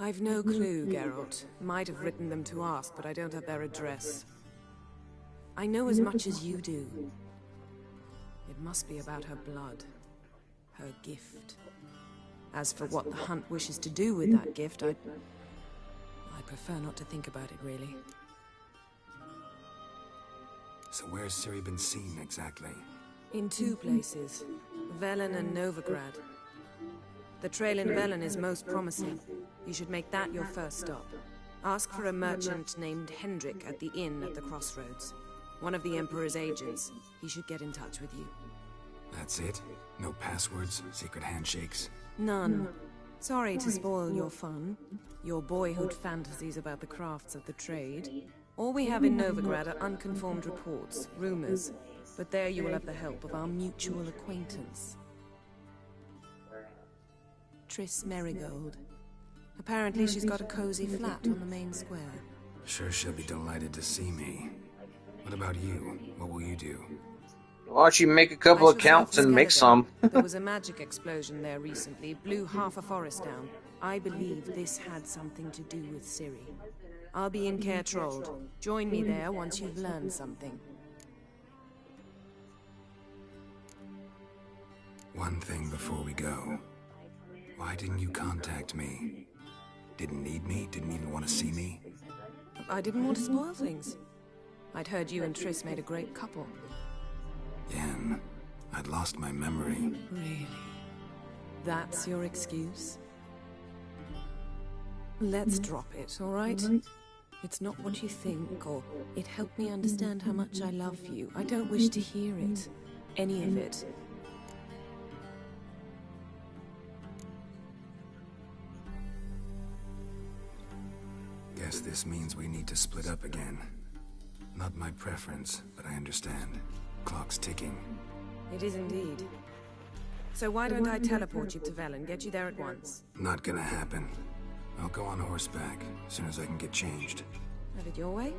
I've no clue, Geralt. Might have written them to ask, but I don't have their address. I know as much as you do. It must be about her blood. Her gift. As for what the Hunt wishes to do with that gift, I prefer not to think about it, really. So where's Ciri been seen, exactly? In two places. Velen and Novigrad. The trail in Velen is most promising. You should make that your first stop. Ask for a merchant named Hendrik at the inn at the crossroads. One of the Emperor's agents. He should get in touch with you. That's it? No passwords, secret handshakes? None. Sorry to spoil your fun. Your boyhood fantasies about the crafts of the trade. All we have in Novigrad are unconfirmed reports, rumors. But there you will have the help of our mutual acquaintance. Triss Merigold. Apparently she's got a cozy flat on the main square. Sure she'll be delighted to see me. What about you? What will you do? Why don't you make a couple accounts and make some? There was a magic explosion there recently, blew half a forest down. I believe this had something to do with Ciri. I'll be in Caer Trold. Join me there once you've learned something. One thing before we go. Why didn't you contact me? Didn't need me? Didn't even want to see me? I didn't want to spoil things. I'd heard you and Triss made a great couple. Yen, I'd lost my memory. Really? That's your excuse? Let's drop it, all right? It's not what you think, or it helped me understand how much I love you. I don't wish to hear it. Any of it. Guess this means we need to split up again. Not my preference, but I understand. Clock's ticking. It is indeed. So why don't I teleport you to Velen, get you there at once? Not gonna happen. I'll go on horseback, as soon as I can get changed. Have it your way?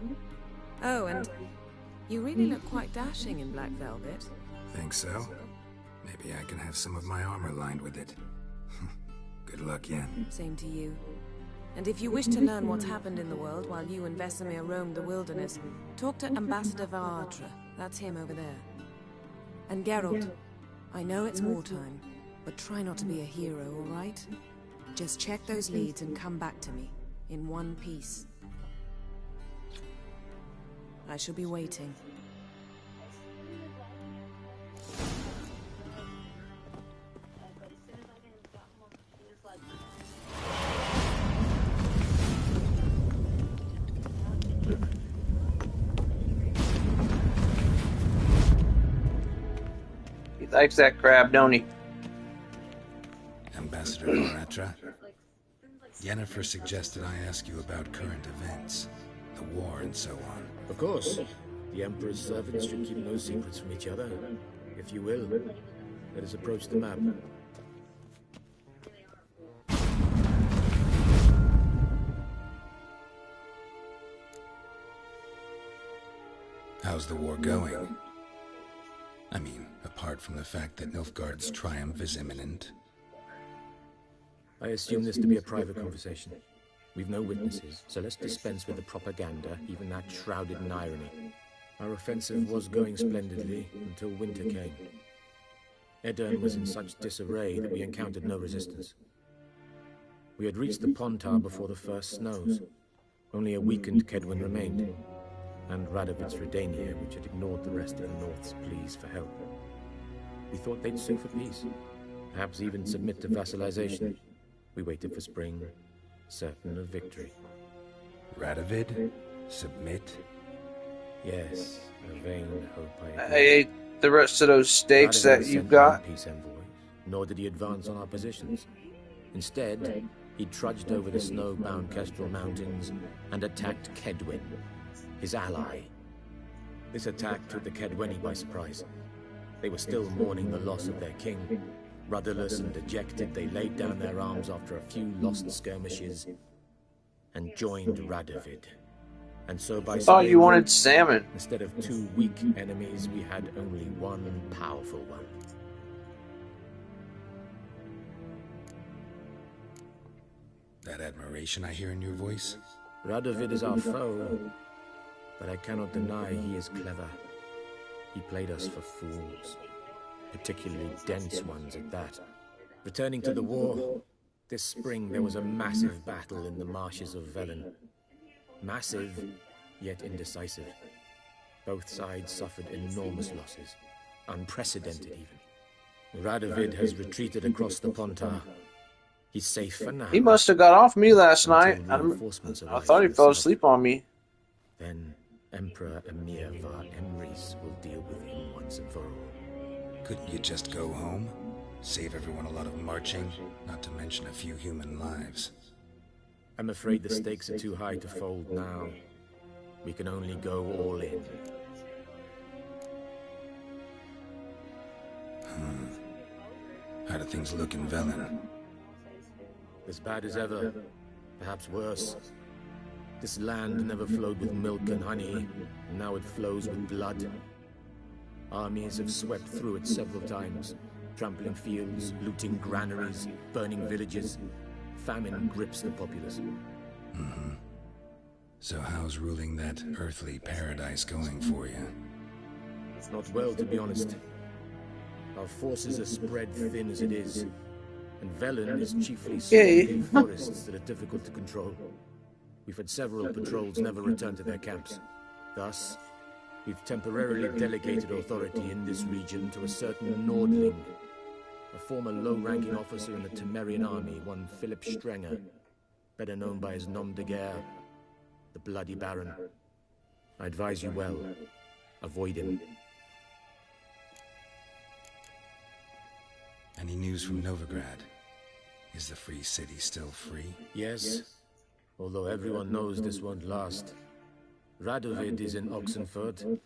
Oh, and you really look quite dashing in black velvet. Think so? Maybe I can have some of my armor lined with it. Good luck, Yen. Same to you. And if you wish to learn what's happened in the world while you and Vesemir roamed the wilderness, talk to Ambassador Vaatra. That's him over there. And Geralt, I know it's wartime, but try not to be a hero, all right? Just check those leads and come back to me, in one piece. I shall be waiting. He likes that crab, don't he? Ambassador Baratra? Yennefer suggested I ask you about current events, the war and so on. Of course. The Emperor's servants should keep no secrets from each other. If you will, let us approach the map. How's the war going? I mean, apart from the fact that Nilfgaard's triumph is imminent. I assume this to be a private conversation. We've no witnesses, so let's dispense with the propaganda, even that shrouded in irony. Our offensive was going splendidly until winter came. Edirn was in such disarray that we encountered no resistance. We had reached the Pontar before the first snows. Only a weakened Kedwin remained, and Radovid's Redania, which had ignored the rest of the North's pleas for help. We thought they'd sue for peace, perhaps even submit to vassalization. We waited for spring, certain of victory. Radovid? Submit? Yes, a vain hope I ate the rest of those steaks that you got. Peace envoys, nor did he advance on our positions. Instead, he trudged over the snow-bound Kestrel Mountains and attacked Kedwin, his ally. This attack took the Kedweni by surprise. They were still mourning the loss of their king. Rudderless and dejected, they laid down their arms after a few lost skirmishes and joined Radovid. And so by thought you wanted salmon. Instead of two weak enemies, we had only one powerful one. That admiration I hear in your voice? Radovid is our foe, but I cannot deny he is clever. He played us for fools, particularly dense ones at that. Returning to the war, this spring there was a massive battle in the marshes of Velen. Massive, yet indecisive. Both sides suffered enormous losses, unprecedented even. Radovid has retreated across the Pontar. He's safe for now. He must have got off me last night. I thought he fell asleep on me. Then Emperor Emir var Emrys will deal with him once and for all. Couldn't you just go home? Save everyone a lot of marching, not to mention a few human lives. I'm afraid the stakes are too high to fold now. We can only go all in. How do things look in Velen? As bad as ever, perhaps worse. This land never flowed with milk and honey, and now it flows with blood. Armies have swept through it several times, trampling fields, looting granaries, burning villages. Famine grips the populace. So how's ruling that earthly paradise going for you? Not well, to be honest. Our forces are spread thin as it is, and Velen is chiefly swampy forests that are difficult to control. We've had several patrols never return to their camps. Thus, we've temporarily delegated authority in this region to a certain Nordling, a former low-ranking officer in the Temerian army, one Philip Strenger, better known by his nom de guerre, the Bloody Baron. I advise you well. Avoid him. Any news from Novigrad? Is the free city still free? Yes, although everyone knows this won't last. Radovid is in Oxenfurt,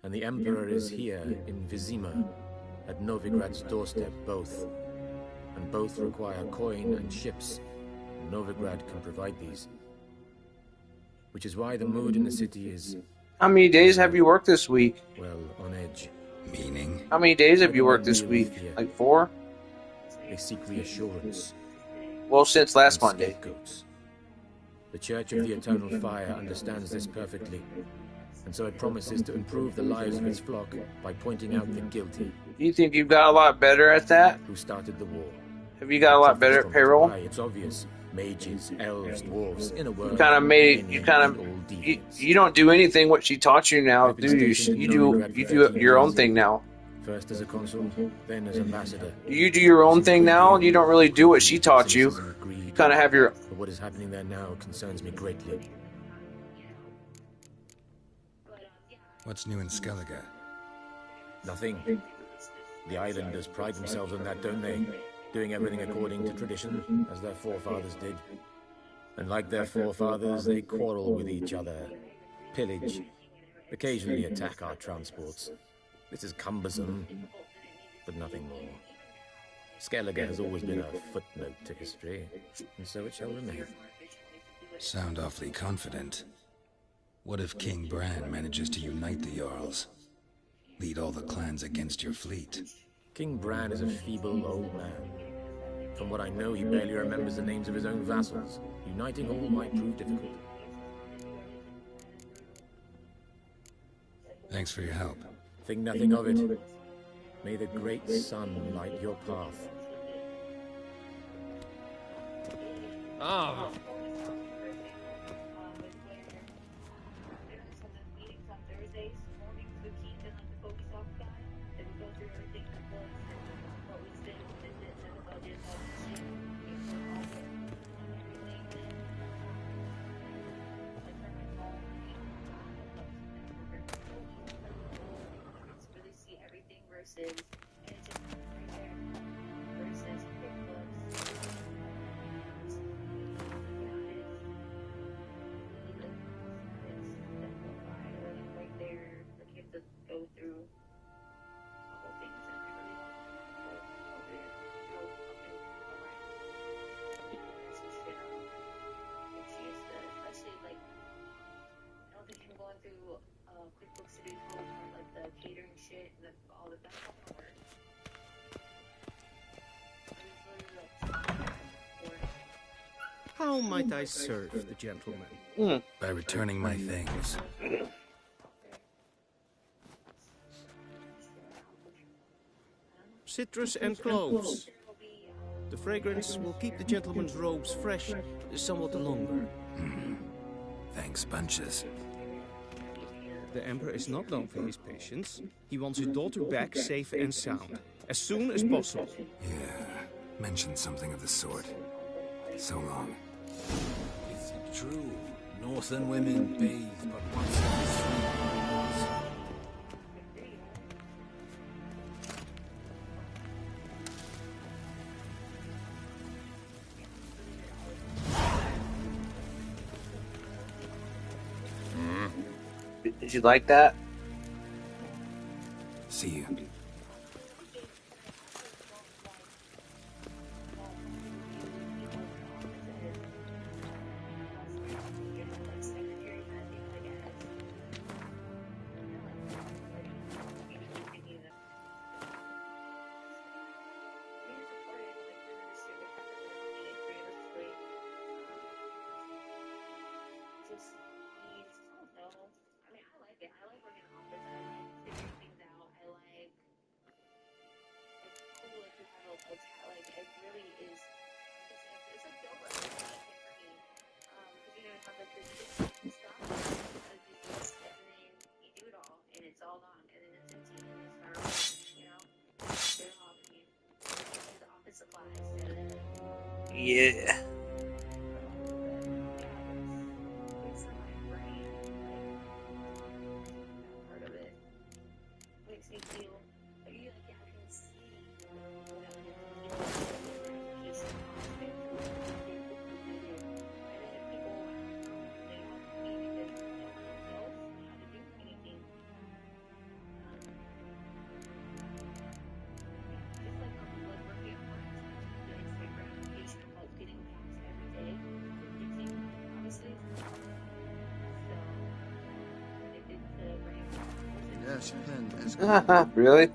and the Emperor is here in Vizima, at Novigrad's doorstep both. And both require coin and ships. Novigrad can provide these. Which is why the mood in the city is... How many days have you worked this week? Well, on edge. Meaning? How many days have you worked this week? Like 4? They seek reassurance. Well, since last Monday. The Church of the Eternal Fire understands this perfectly, and so it promises to improve the lives of its flock by pointing out the guilty. Do you think you've got a lot better at that? Who started the war? Have you got a lot better at payroll? It's obvious. Mages, elves, dwarves, in a word. You kind of made it. You don't do anything what she taught you now, do you? You do your own thing now. First as a consul, then as ambassador. You do your own thing now. You don't really do what she taught you. You kind of have your. But what is happening there now concerns me greatly. What's new in Skellige? Nothing. The islanders pride themselves on that, don't they? doing everything according to tradition, as their forefathers did. And like their forefathers, they quarrel with each other, pillage, occasionally attack our transports. This is cumbersome, but nothing more. Skellige has always been a footnote to history, and so it shall remain. Sound awfully confident. What if King Bran manages to unite the Jarls? Lead all the clans against your fleet? King Bran is a feeble old man. From what I know, he barely remembers the names of his own vassals. Uniting all might prove difficult. Thanks for your help. Think nothing of it. May the great sun light your path. Ah! How might I serve the gentleman? By returning my things. Citrus and cloves. The fragrance will keep the gentleman's robes fresh somewhat longer. Thanks, bunches. The Emperor is not known for his patience. He wants his daughter back safe and sound, as soon as possible. Yeah, mentioned something of the sort. So long. Is it true? Northern women bathe but once every 3 years. Did you like that? See you. Yeah. Really?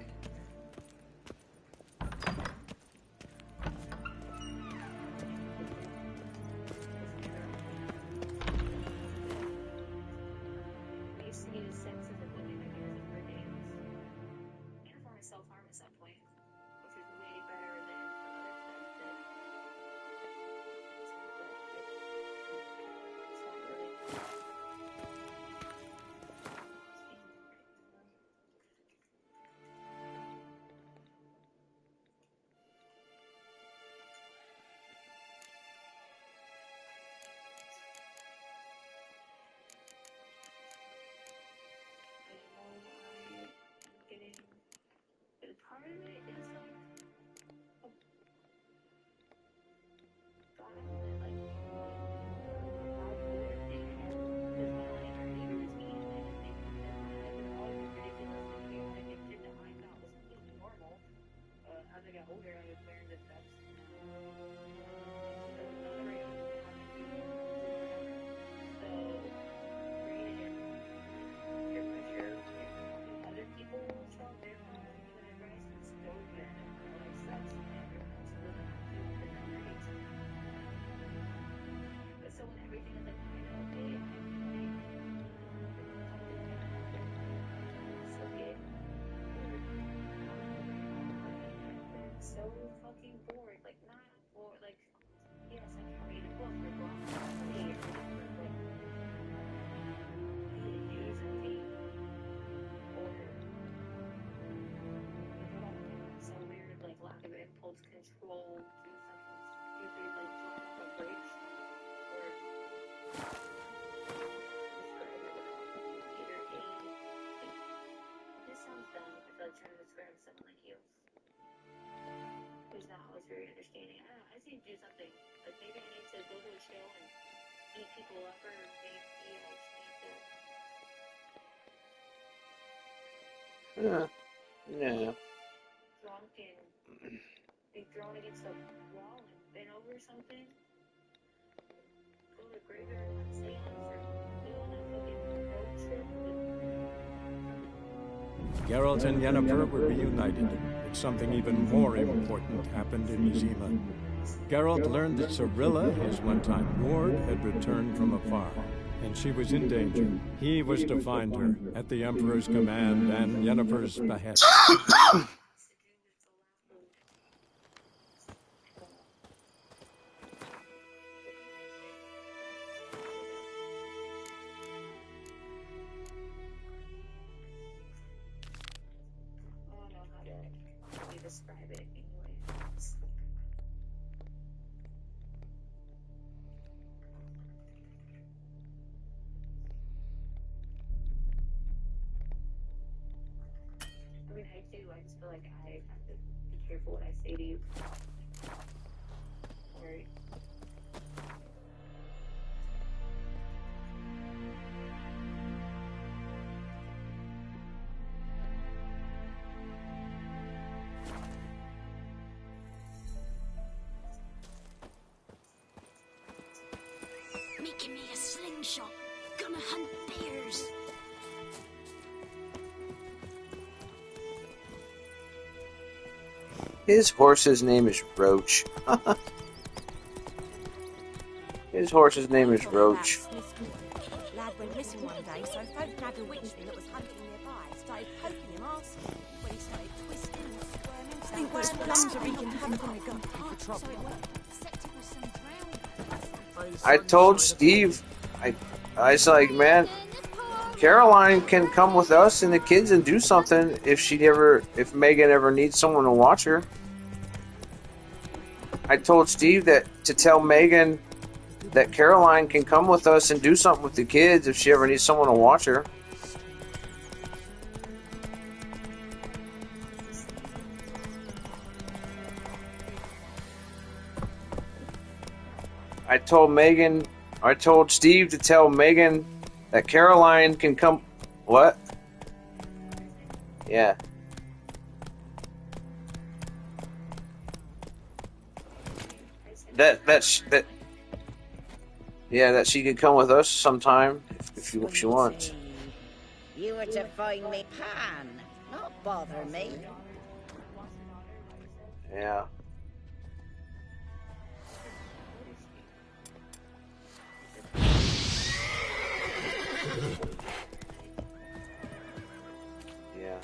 got older, I learned that that's not the right so creating peer pressure and other people from their own human advice is so good. Like sucks and everyone else is looking at you and they're great. But so when everything is like kind of okay and like so good. So fucking bored, like not bored, like yes, I can read a book or go out and play or whatever, but I need to do something or some weird like lack of impulse control, do something stupid like fly off a bridge or describe it without either this sounds dumb. I feel like trying to describe someone like you. Who's not always very understanding. I don't know, I just need to do something. Like maybe I need to go to a show and beat people up, or maybe I just need to Yeah. drunk and be thrown against a wall and bent over or something. Go to the graveyard on Salem for doing a fucking road trip with Geralt and Yennefer were reunited, but something even more important happened in Vizima. Geralt learned that Cirilla, his one-time ward, had returned from afar, and she was in danger. He was to find her, at the Emperor's command and Yennefer's behest. describe it anyway. I mean, I do. I just feel like I have to be careful what I say to you. Or making me a slingshot. Gonna hunt bears. His horse's name is Roach. His horse's name is Roach. Lad went missing one day, so folk nabbed a witchman that was hunting nearby. Started poking him, asking. When he started twisting and squirming, I think those plums are wreaking havoc on the gut for trouble. I told Steve, I was like, man, Caroline can come with us and the kids and do something if Megan ever needs someone to watch her. I told Steve to tell Megan that Caroline can come with us and do something with the kids if she ever needs someone to watch her. I told Steve to tell Megan that Caroline can come. What? Yeah. That she could come with us sometime if she wants. You were to find me Pan, not bother me. Yeah. Yeah.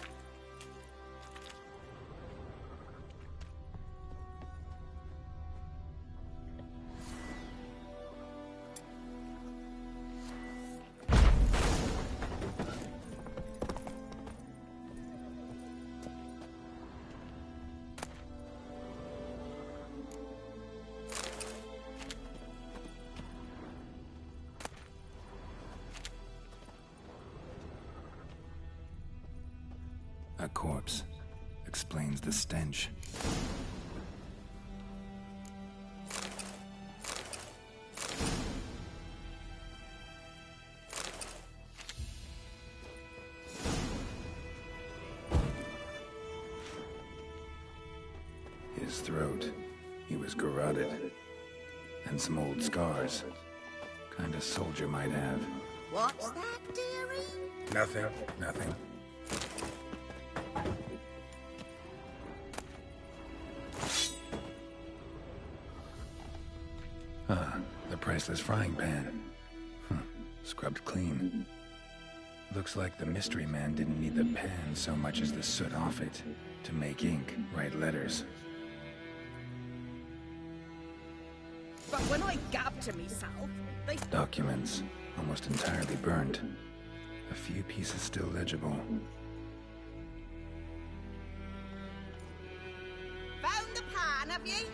A corpse explains the stench. his throat. He was garroted. And some old scars. Kind of soldier might have. What's that, dearie? Nothing. Nothing. Ah, the priceless frying pan. Scrubbed clean. Looks like the mystery man didn't need the pan so much as the soot off it to make ink, write letters. But when I gab to myself, they... Documents, almost entirely burned. A few pieces still legible. Found the pan, have you?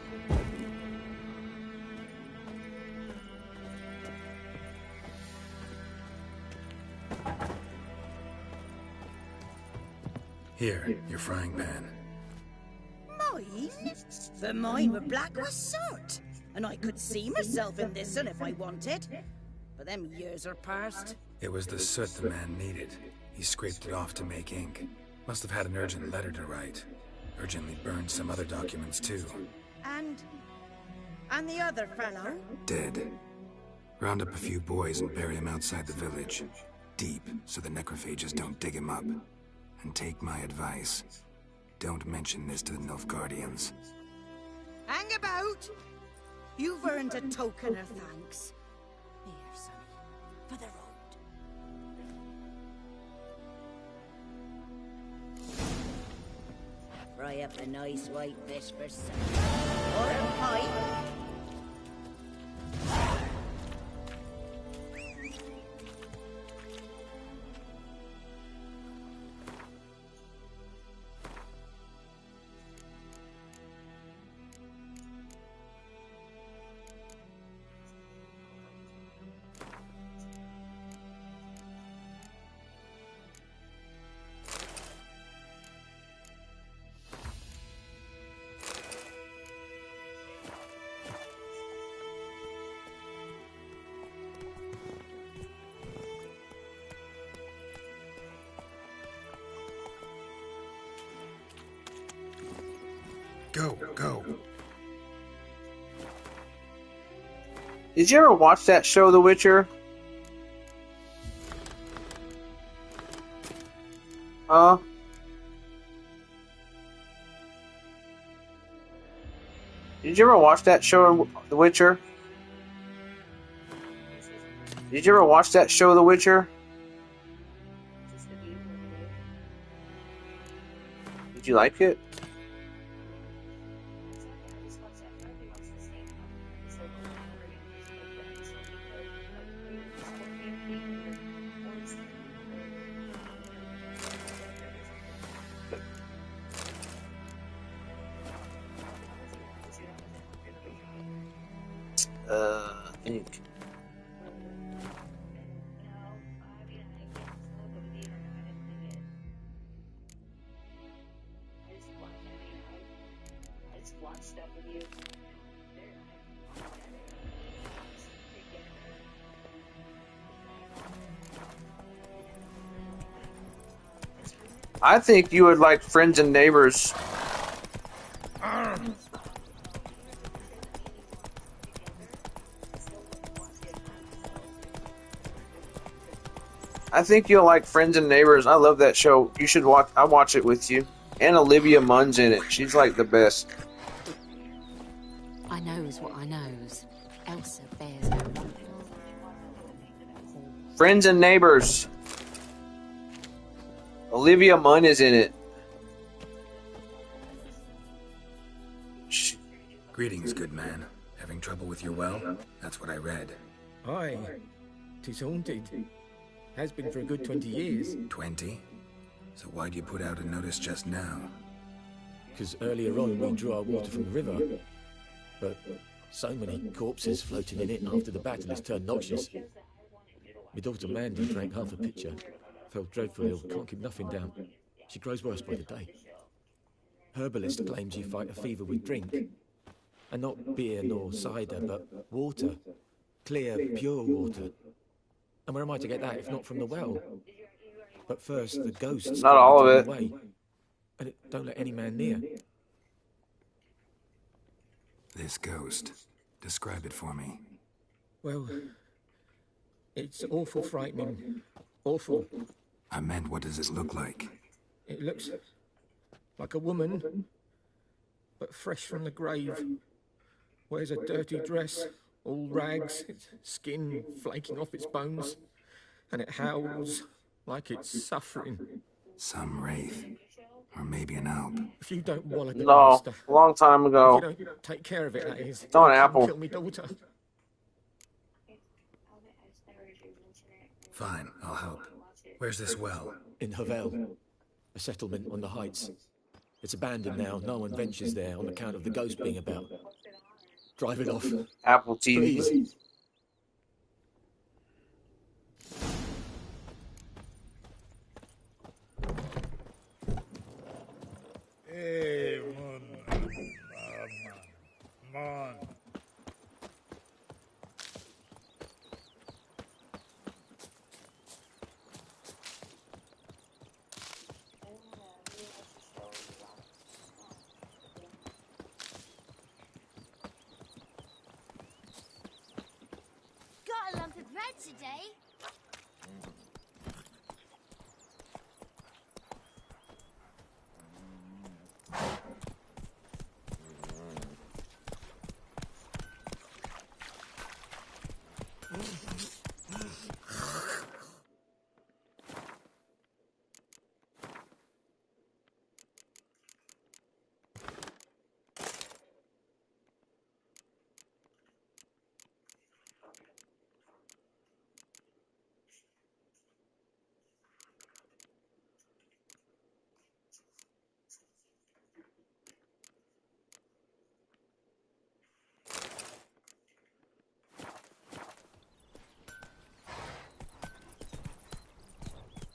Here, your frying pan. Mine? The mine were black with soot. And I could see myself in this one if I wanted. But them years are past. It was the soot the man needed. He scraped it off to make ink. Must have had an urgent letter to write. Urgently burned some other documents too. And the other fellow? Dead. Round up a few boys and bury him outside the village. Deep, so the necrophages don't dig him up. And take my advice. Don't mention this to the Nilfgaardians. Hang about! You've earned a token of thanks. Here, sonny, for the road. Fry up a nice white fish for supper. Or a pie. Go. Did you ever watch that show, The Witcher? Huh? Did you ever watch that show, The Witcher? Did you ever watch that show, The Witcher? Did you like it? I think. I think you would like Friends and Neighbors. I think you'll like Friends and Neighbors. I love that show. You should watch. I watch it with you. And Olivia Munn's in it. She's like the best. I knows what I knows. Elsa bears no wrong. Friends and Neighbors. Olivia Munn is in it. Greetings, good man. Having trouble with your well? That's what I read. Aye. 'Tis haunted. Has been for a good 20 years. 20? So why'd you put out a notice just now? Because earlier on we drew our water from the river. But so many corpses floating in it after the battle has turned noxious. My daughter Mandy drank half a pitcher. Fell dreadfully ill, can't keep nothing down. She grows worse by the day. Herbalist claims you fight a fever with drink. And not beer nor cider, but water. Clear, pure water. And where am I to get that if not from the well? But first, the ghosts... Not all of it. Away, and it don't let any man near. This ghost. Describe it for me. Well, it's awful frightening. Awful. I meant, what does it look like? It looks like a woman, but fresh from the grave. Wears a dirty dress, all rags, its skin flaking off its bones, and it howls like it's suffering. Some wraith. Or maybe an alp. If you don't wallop it, No, mister. a long time ago. If you don't take care of it, that is. It's on it'll Apple. Kill me daughter. Fine, I'll help. Where's this well? In Havel, a settlement on the heights. It's abandoned now. No one ventures there on account of the ghost being about. Drive it off. Apple TV. Please. Hey, man. Got a lump of bread today.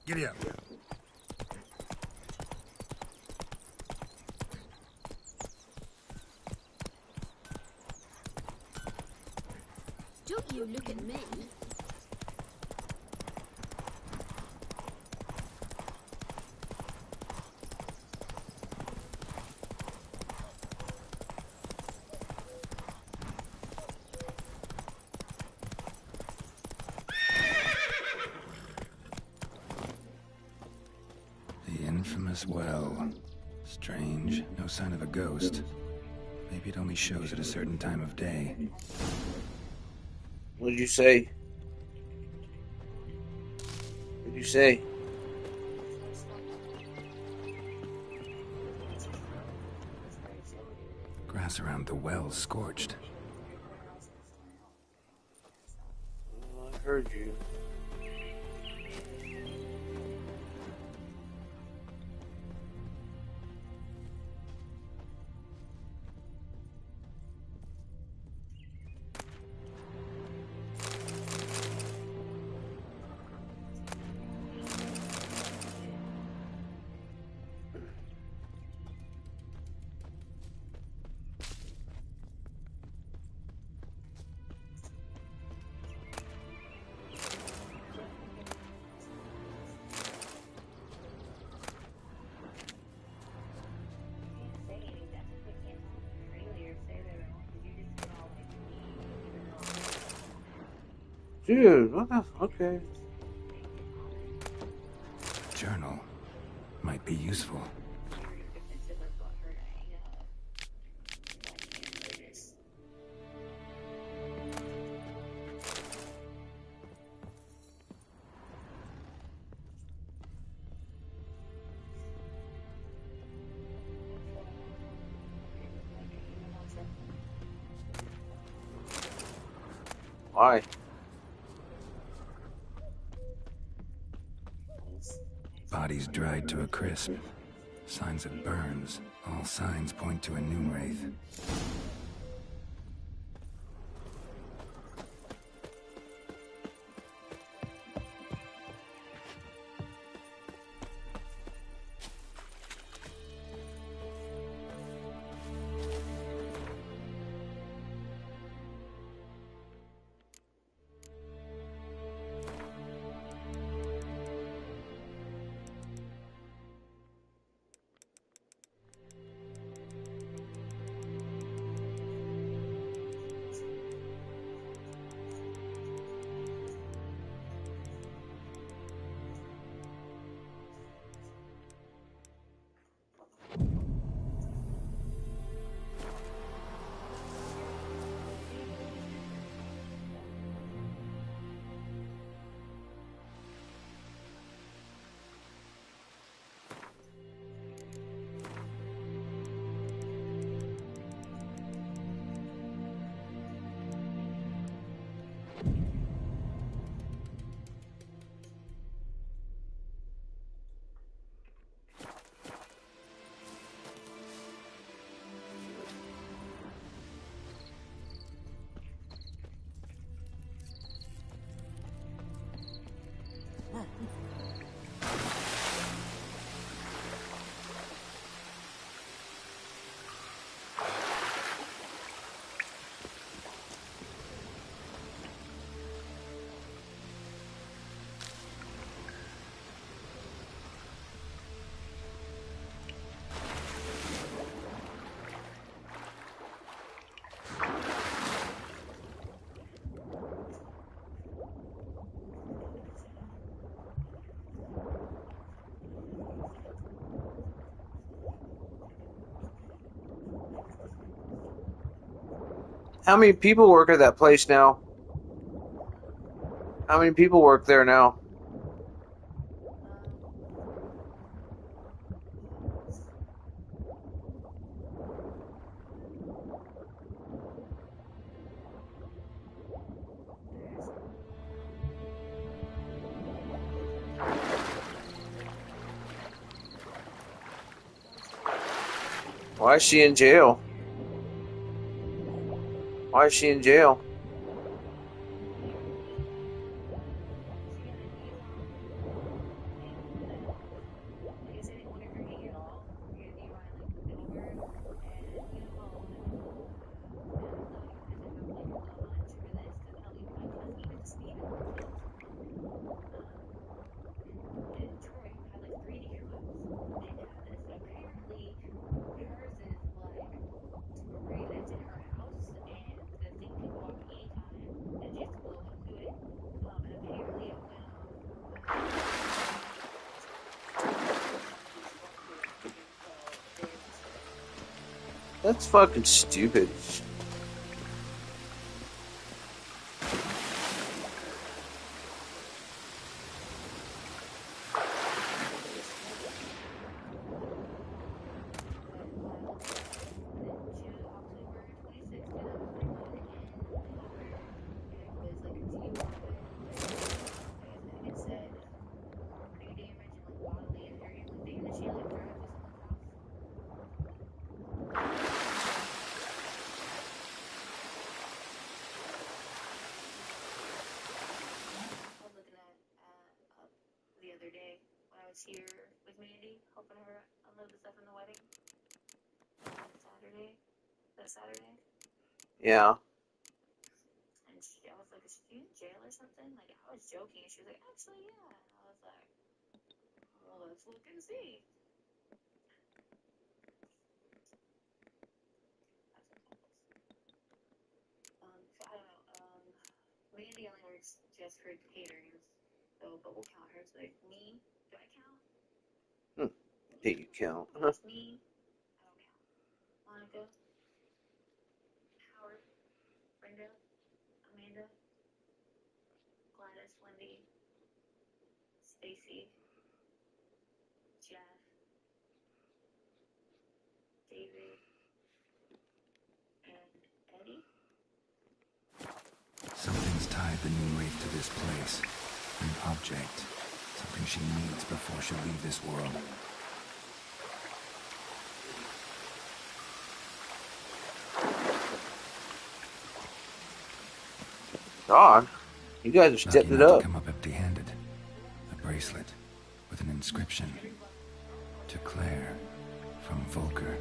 Giddy up. Don't you look at me. The infamous well. Strange, no sign of a ghost. Maybe it only shows at a certain time of day. What did you say? What did you say? Grass around the well scorched. I heard you. Dude, what the? Okay. Journal. Might be useful. Why? Bodies dried to a crisp. Signs of burns. All signs point to a new wraith. How many people work at that place now? How many people work there now? Why is she in jail? Why is she in jail? That's fucking stupid. Here with Mandy, helping her unload the stuff from the wedding. That Saturday. Yeah. And I was like, is she in jail or something? Like, I was joking. And she was like, actually, yeah. And I was like, well, let's look and see. So I don't know. Mandy only works just for catering, so, but we'll count her. So, like, me, do I count? Do you count? Me, I don't count. Monica, Howard, Brenda, Amanda, Gladys, Wendy, Stacy, Jeff, David, and Eddie. Something's tied the new wraith to this place. An object. Something she needs before she'll leave this world. God, you guys are stepping it up. To come up empty-handed. A bracelet with an inscription. To Claire, from Volker.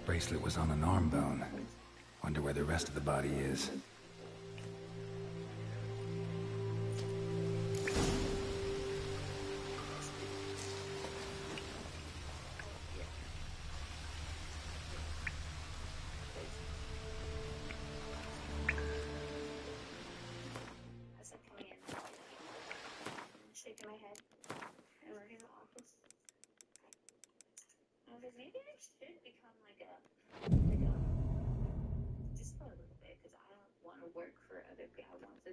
Bracelet was on an arm bone. Wonder where the rest of the body is. Shaking my head and we're in the office. I was like, maybe I should become like a just for a little bit, because I don't want to work for other people. I want to.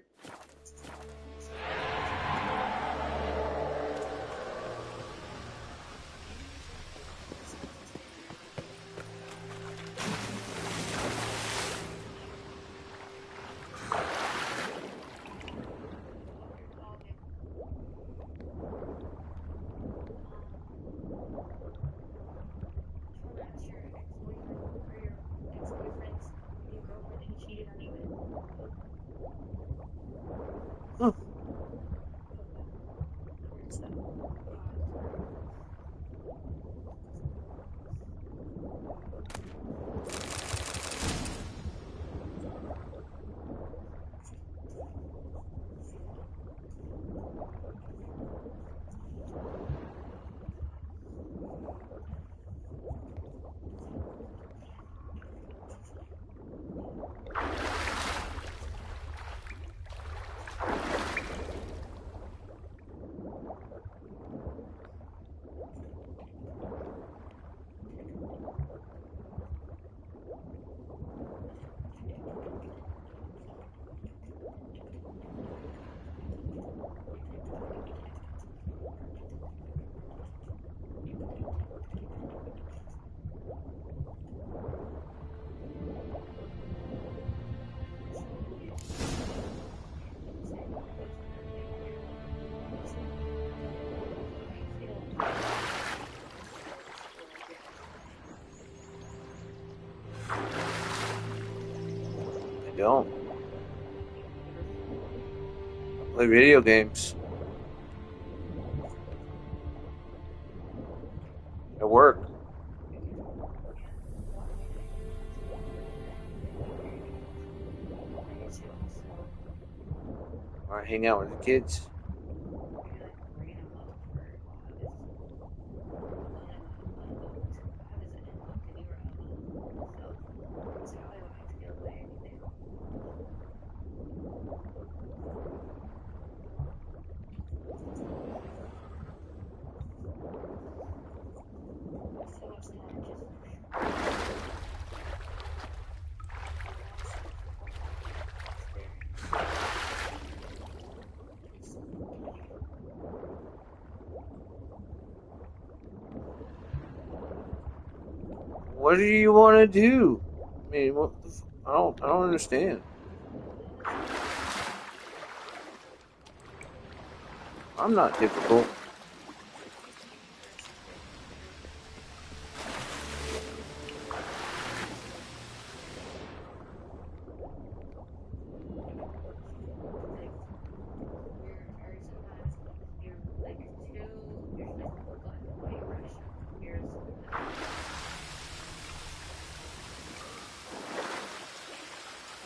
Your don't. I play video games. At work. Or I hang out with the kids. What do you want to do? I mean, what the I don't understand. I'm not difficult.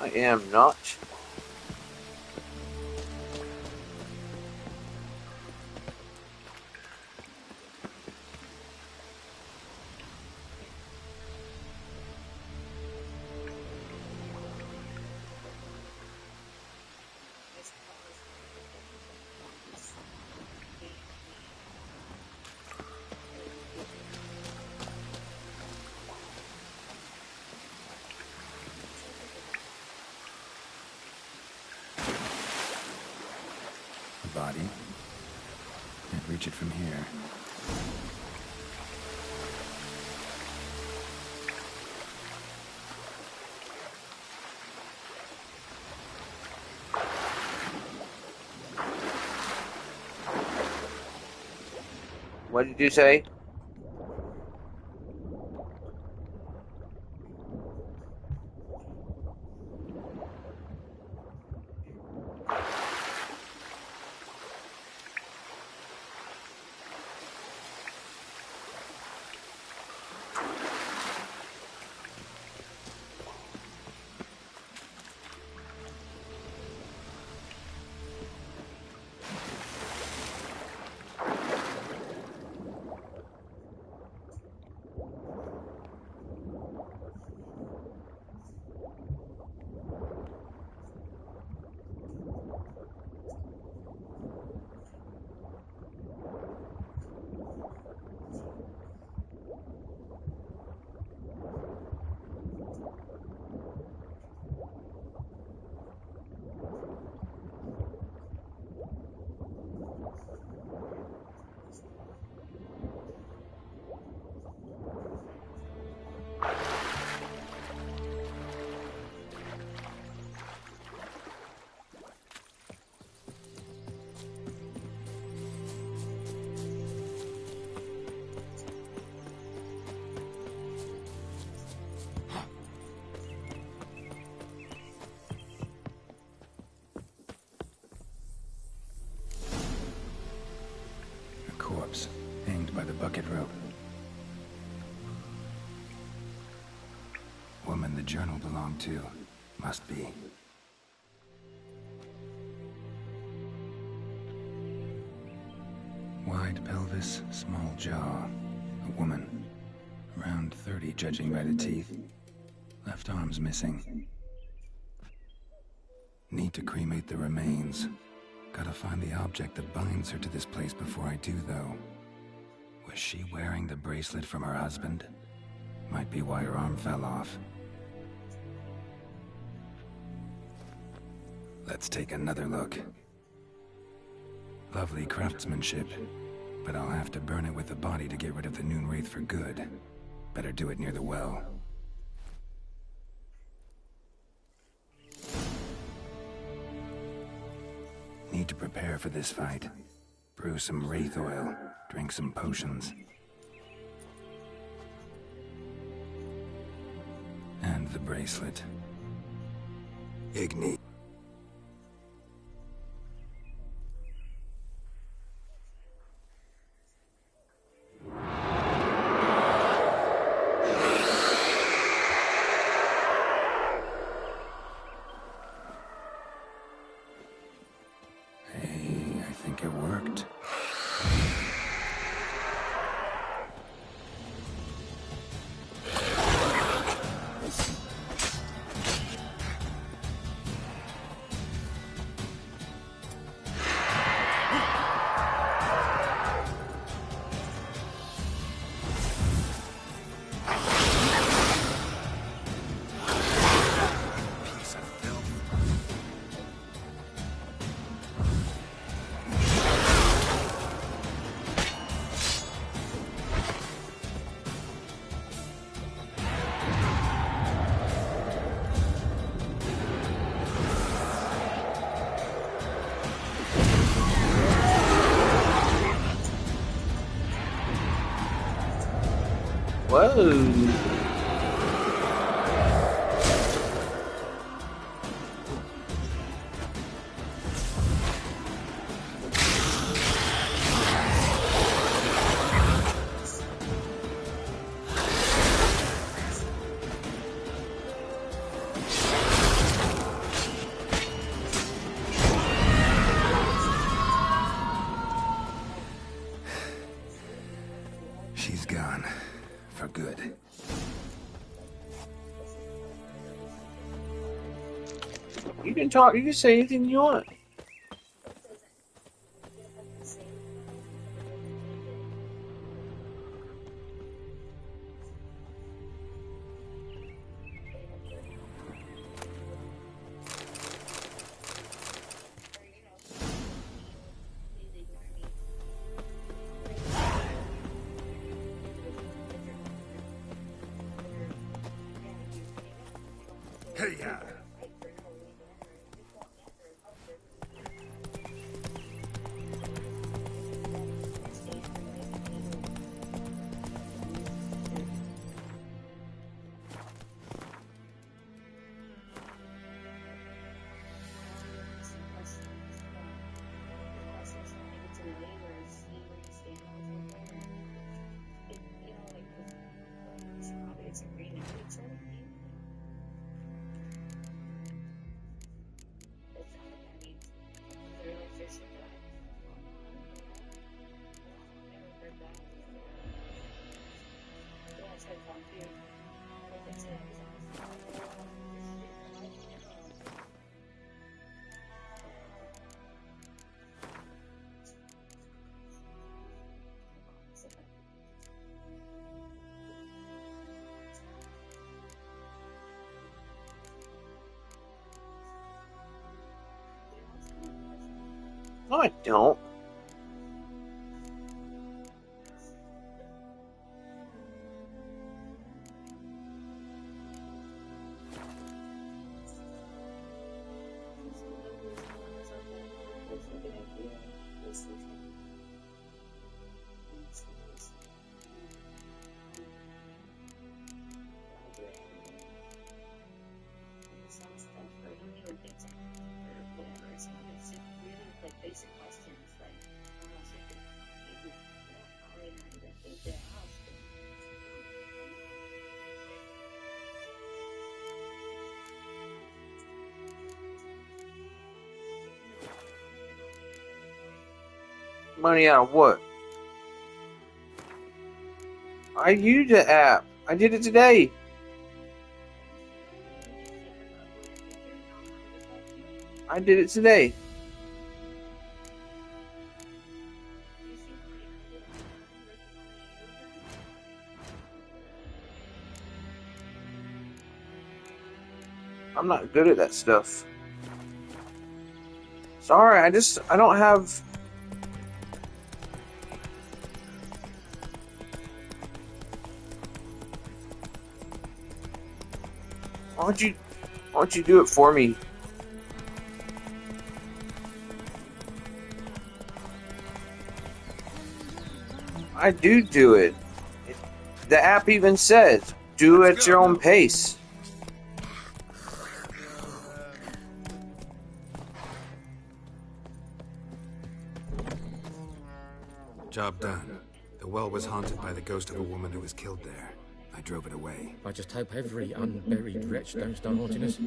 I am not. Body. Can't reach it from here. What did you say? Corpse, hanged by the bucket rope. Woman the journal belonged to. Must be. Wide pelvis, small jaw. A woman. Around 30, judging by the teeth. Left arm's missing. Need to cremate the remains. Gotta find the object that binds her to this place before I do, though. Was she wearing the bracelet from her husband? Might be why her arm fell off. Let's take another look. Lovely craftsmanship, but I'll have to burn it with the body to get rid of the Noon Wraith for good. Better do it near the well. Need to prepare for this fight. Brew some wraith oil, drink some potions. And the bracelet. Igni. Hey, I think it worked. Whoa. She's gone. For good. You can talk, you can say anything you want. Hey, No, I don't. Money out of what? I used the app. I did it today. I did it today. I'm not good at that stuff. Sorry, I don't have... Why don't you do it for me? I do it. The app even says, do it at your own pace. Job done. The well was haunted by the ghost of a woman who was killed there. I drove it away. I just hope every unburied wretch don't start haunting us.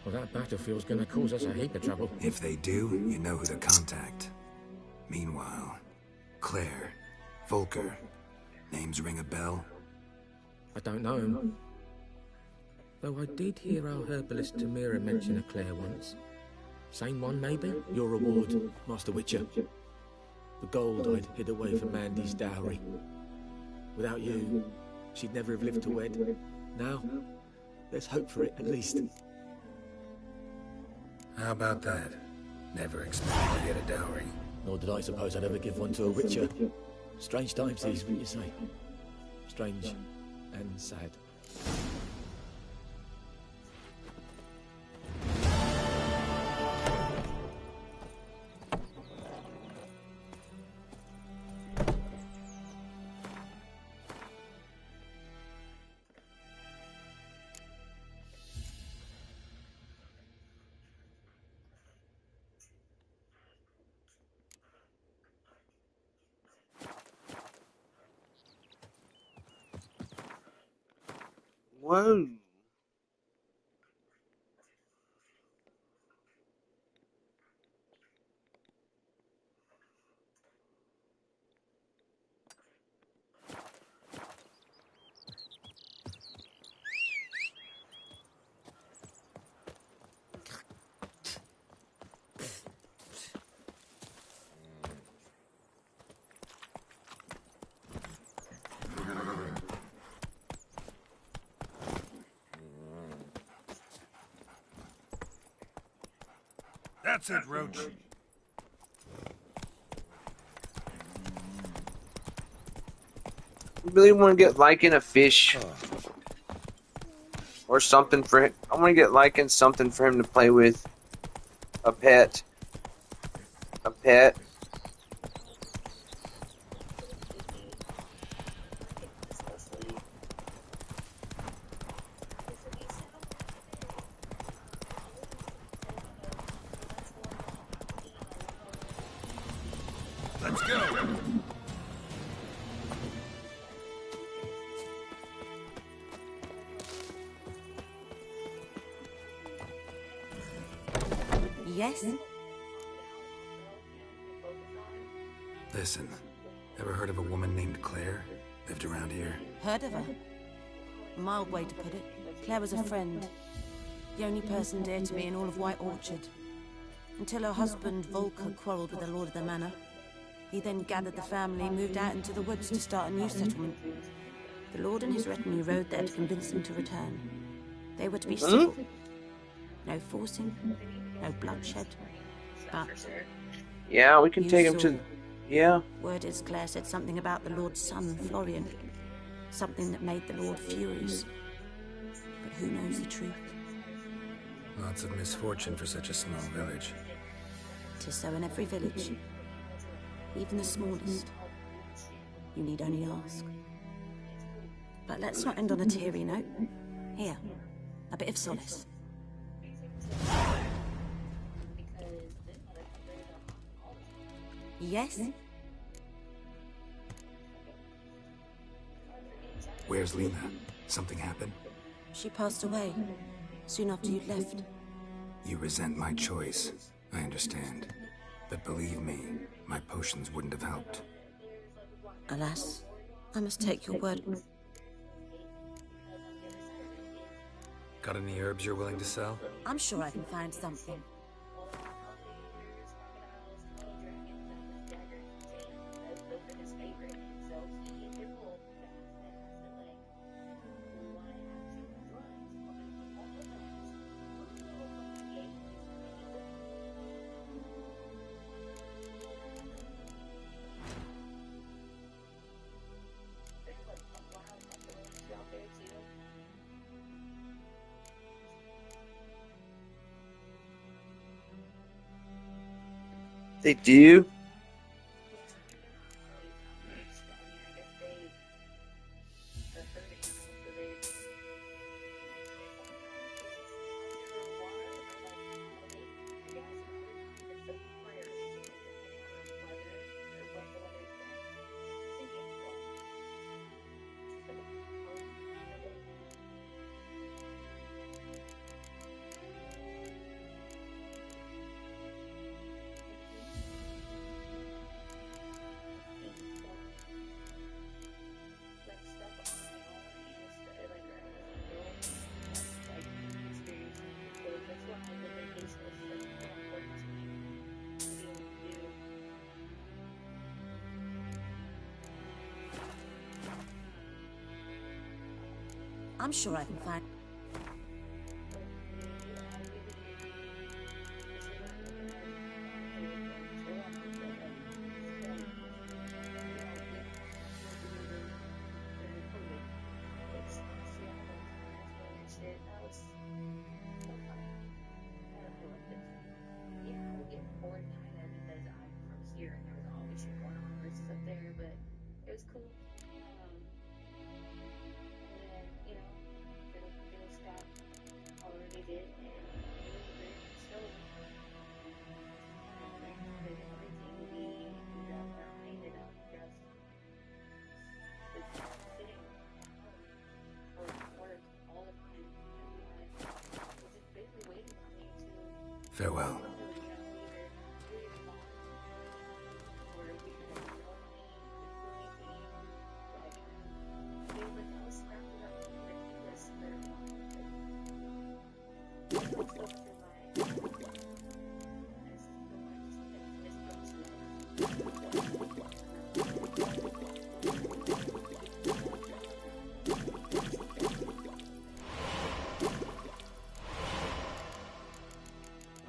Well, that battlefield's gonna cause us a heap of trouble. If they do, you know who to contact. Meanwhile, Claire, Volker, names ring a bell? I don't know him. Though I did hear our herbalist Tamira mention a Claire once. Same one, maybe? Your reward, Master Witcher. The gold I'd hid away from Mandy's dowry. Without you, she'd never have lived to wed. Now, let's hope for it, at least. How about that? Never expected to get a dowry. Nor did I suppose I'd ever give one to a Witcher. Strange times these, wouldn't you say? Strange and sad. Whoa. That's it, Roach. You really want to get Lycan a fish or something for him? I want to get Lycan something for him to play with. A pet. A pet. Let's go. Yes? Listen, ever heard of a woman named Claire? Lived around here? Heard of her? A mild way to put it. Claire was a friend. The only person dear to me in all of White Orchard. Until her husband, Volker, quarreled with the lord of the manor. He then gathered the family and moved out into the woods to start a new settlement. The lord and his retinue rode there to convince them to return. They were to be civil. No forcing, no bloodshed. But Yeah, we can you take him saw. to... Yeah. Word is Claire said something about the lord's son, Florian. Something that made the lord furious. But who knows the truth? Lots of misfortune for such a small village. 'Tis so in every village. Even the smallest. You need only ask. But let's not end on a teary note. Here, a bit of solace. Yes? Where's Lena? Something happened? She passed away soon after you'd left. You resent my choice. I understand. But believe me, my potions wouldn't have helped. Alas, I must take your word. Got any herbs you're willing to sell? I'm sure I can find something. They do? I'm sure I can find... Farewell.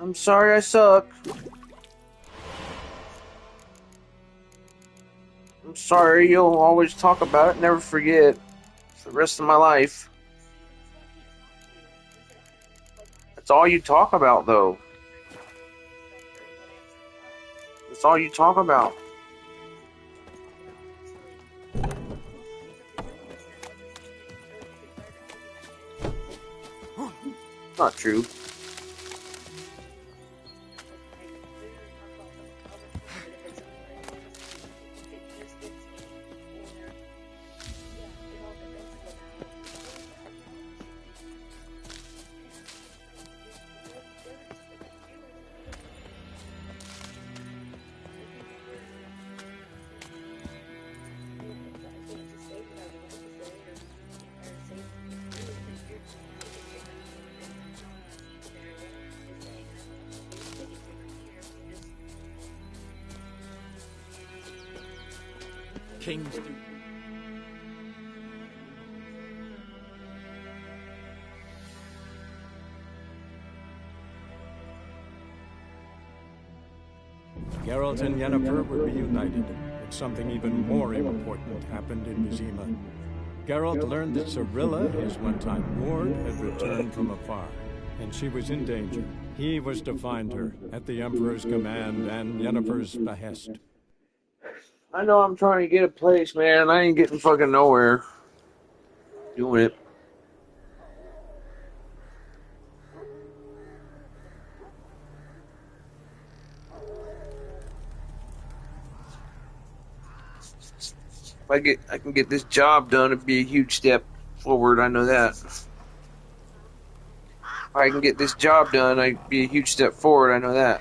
I'm sorry I suck. I'm sorry you'll always talk about it, never forget. For the rest of my life. That's all you talk about, though. That's all you talk about. Not true. Kings do. Geralt and Yennefer were reunited, but something even more important happened in Vizima. Geralt learned that Cirilla, his one-time ward, had returned from afar, and she was in danger. He was to find her, at the Emperor's command and Yennefer's behest. I know I'm trying to get a place, man. I ain't getting fucking nowhere doing it. If I can get this job done, it'd be a huge step forward. I know that. If I can get this job done, I'd be a huge step forward. I know that.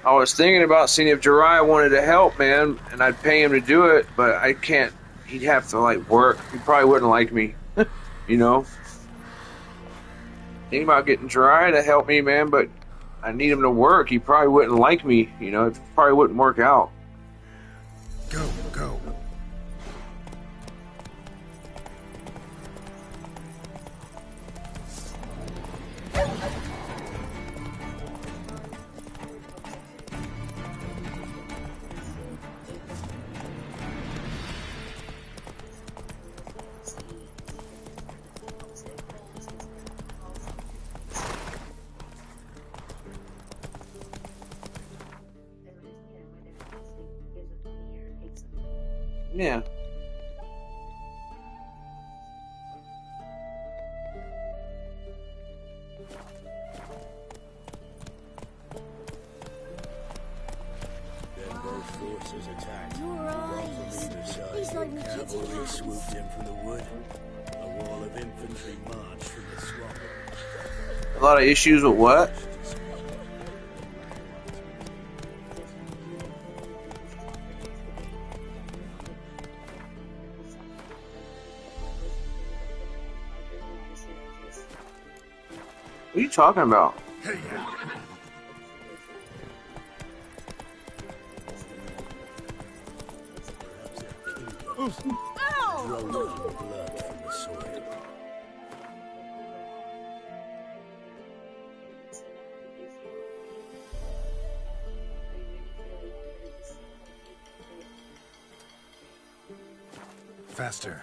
I was thinking about seeing if Jiraiya wanted to help, man, and I'd pay him to do it, but I can't. He'd have to, like, work. He probably wouldn't like me, you know? Thinking about getting Jiraiya to help me, man, but I need him to work. He probably wouldn't like me, you know? It probably wouldn't work out. Go, go. Yeah. Then both forces attacked. Your One from eyes. either side. He's like the kids' Cavalry hands. swooped in from the wood. A wall of infantry marched from the swamp. A lot of issues with what? What are you talking about? Hey, Drowned in blood from the soil. Faster.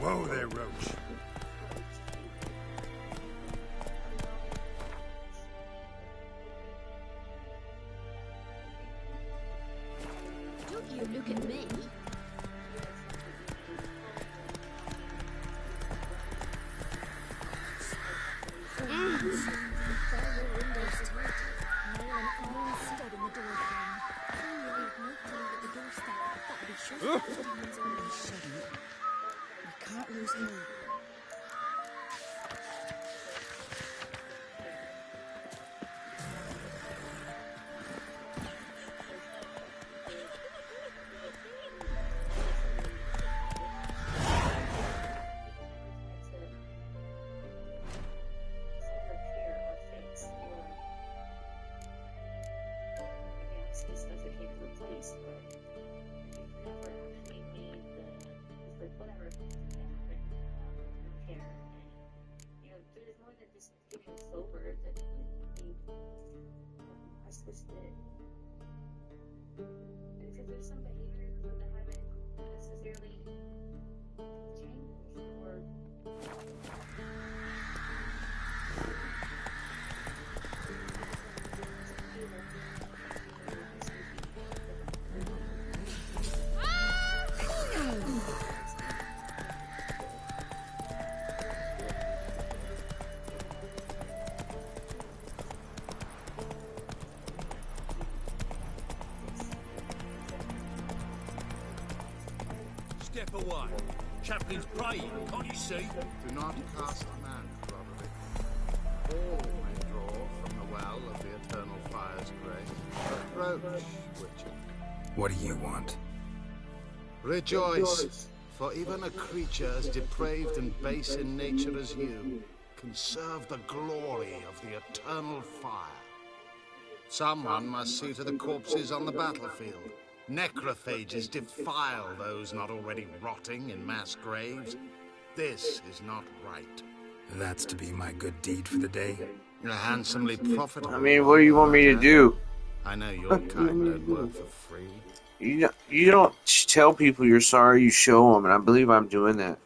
Whoa there, Roach. Don't you look at me. We can't lose him. There's some behavior that the highway necessarily change or Step away. Chaplain's praying, can't you see? Do not cast man, Roderick. All may draw from the well of the eternal fire's grace. Approach, Witcher. What do you want? Rejoice, for even a creature as depraved and base in nature as you can serve the glory of the eternal fire. Someone must see to the corpses on the battlefield. Necrophages defile those not already rotting in mass graves. This is not right. That's to be my good deed for the day? A handsomely profitable. I mean, what do you want me to do? I know your kind don't work for free. You don't tell people you're sorry, you show them, and I believe I'm doing that.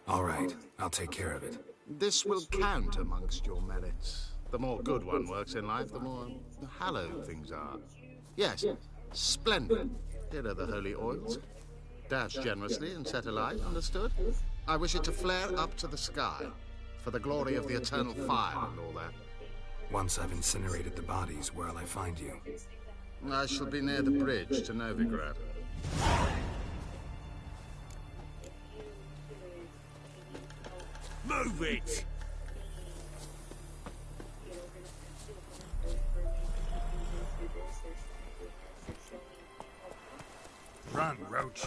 All right, I'll take care of it. This will count amongst your merits. The more good one works in life, the more hallowed things are. Yes, splendid. Here are the holy oils. Dash generously and set alight, understood? I wish it to flare up to the sky, for the glory of the eternal fire and all that. Once I've incinerated the bodies, where'll I find you? I shall be near the bridge to Novigrad. Move it! Run, Roach.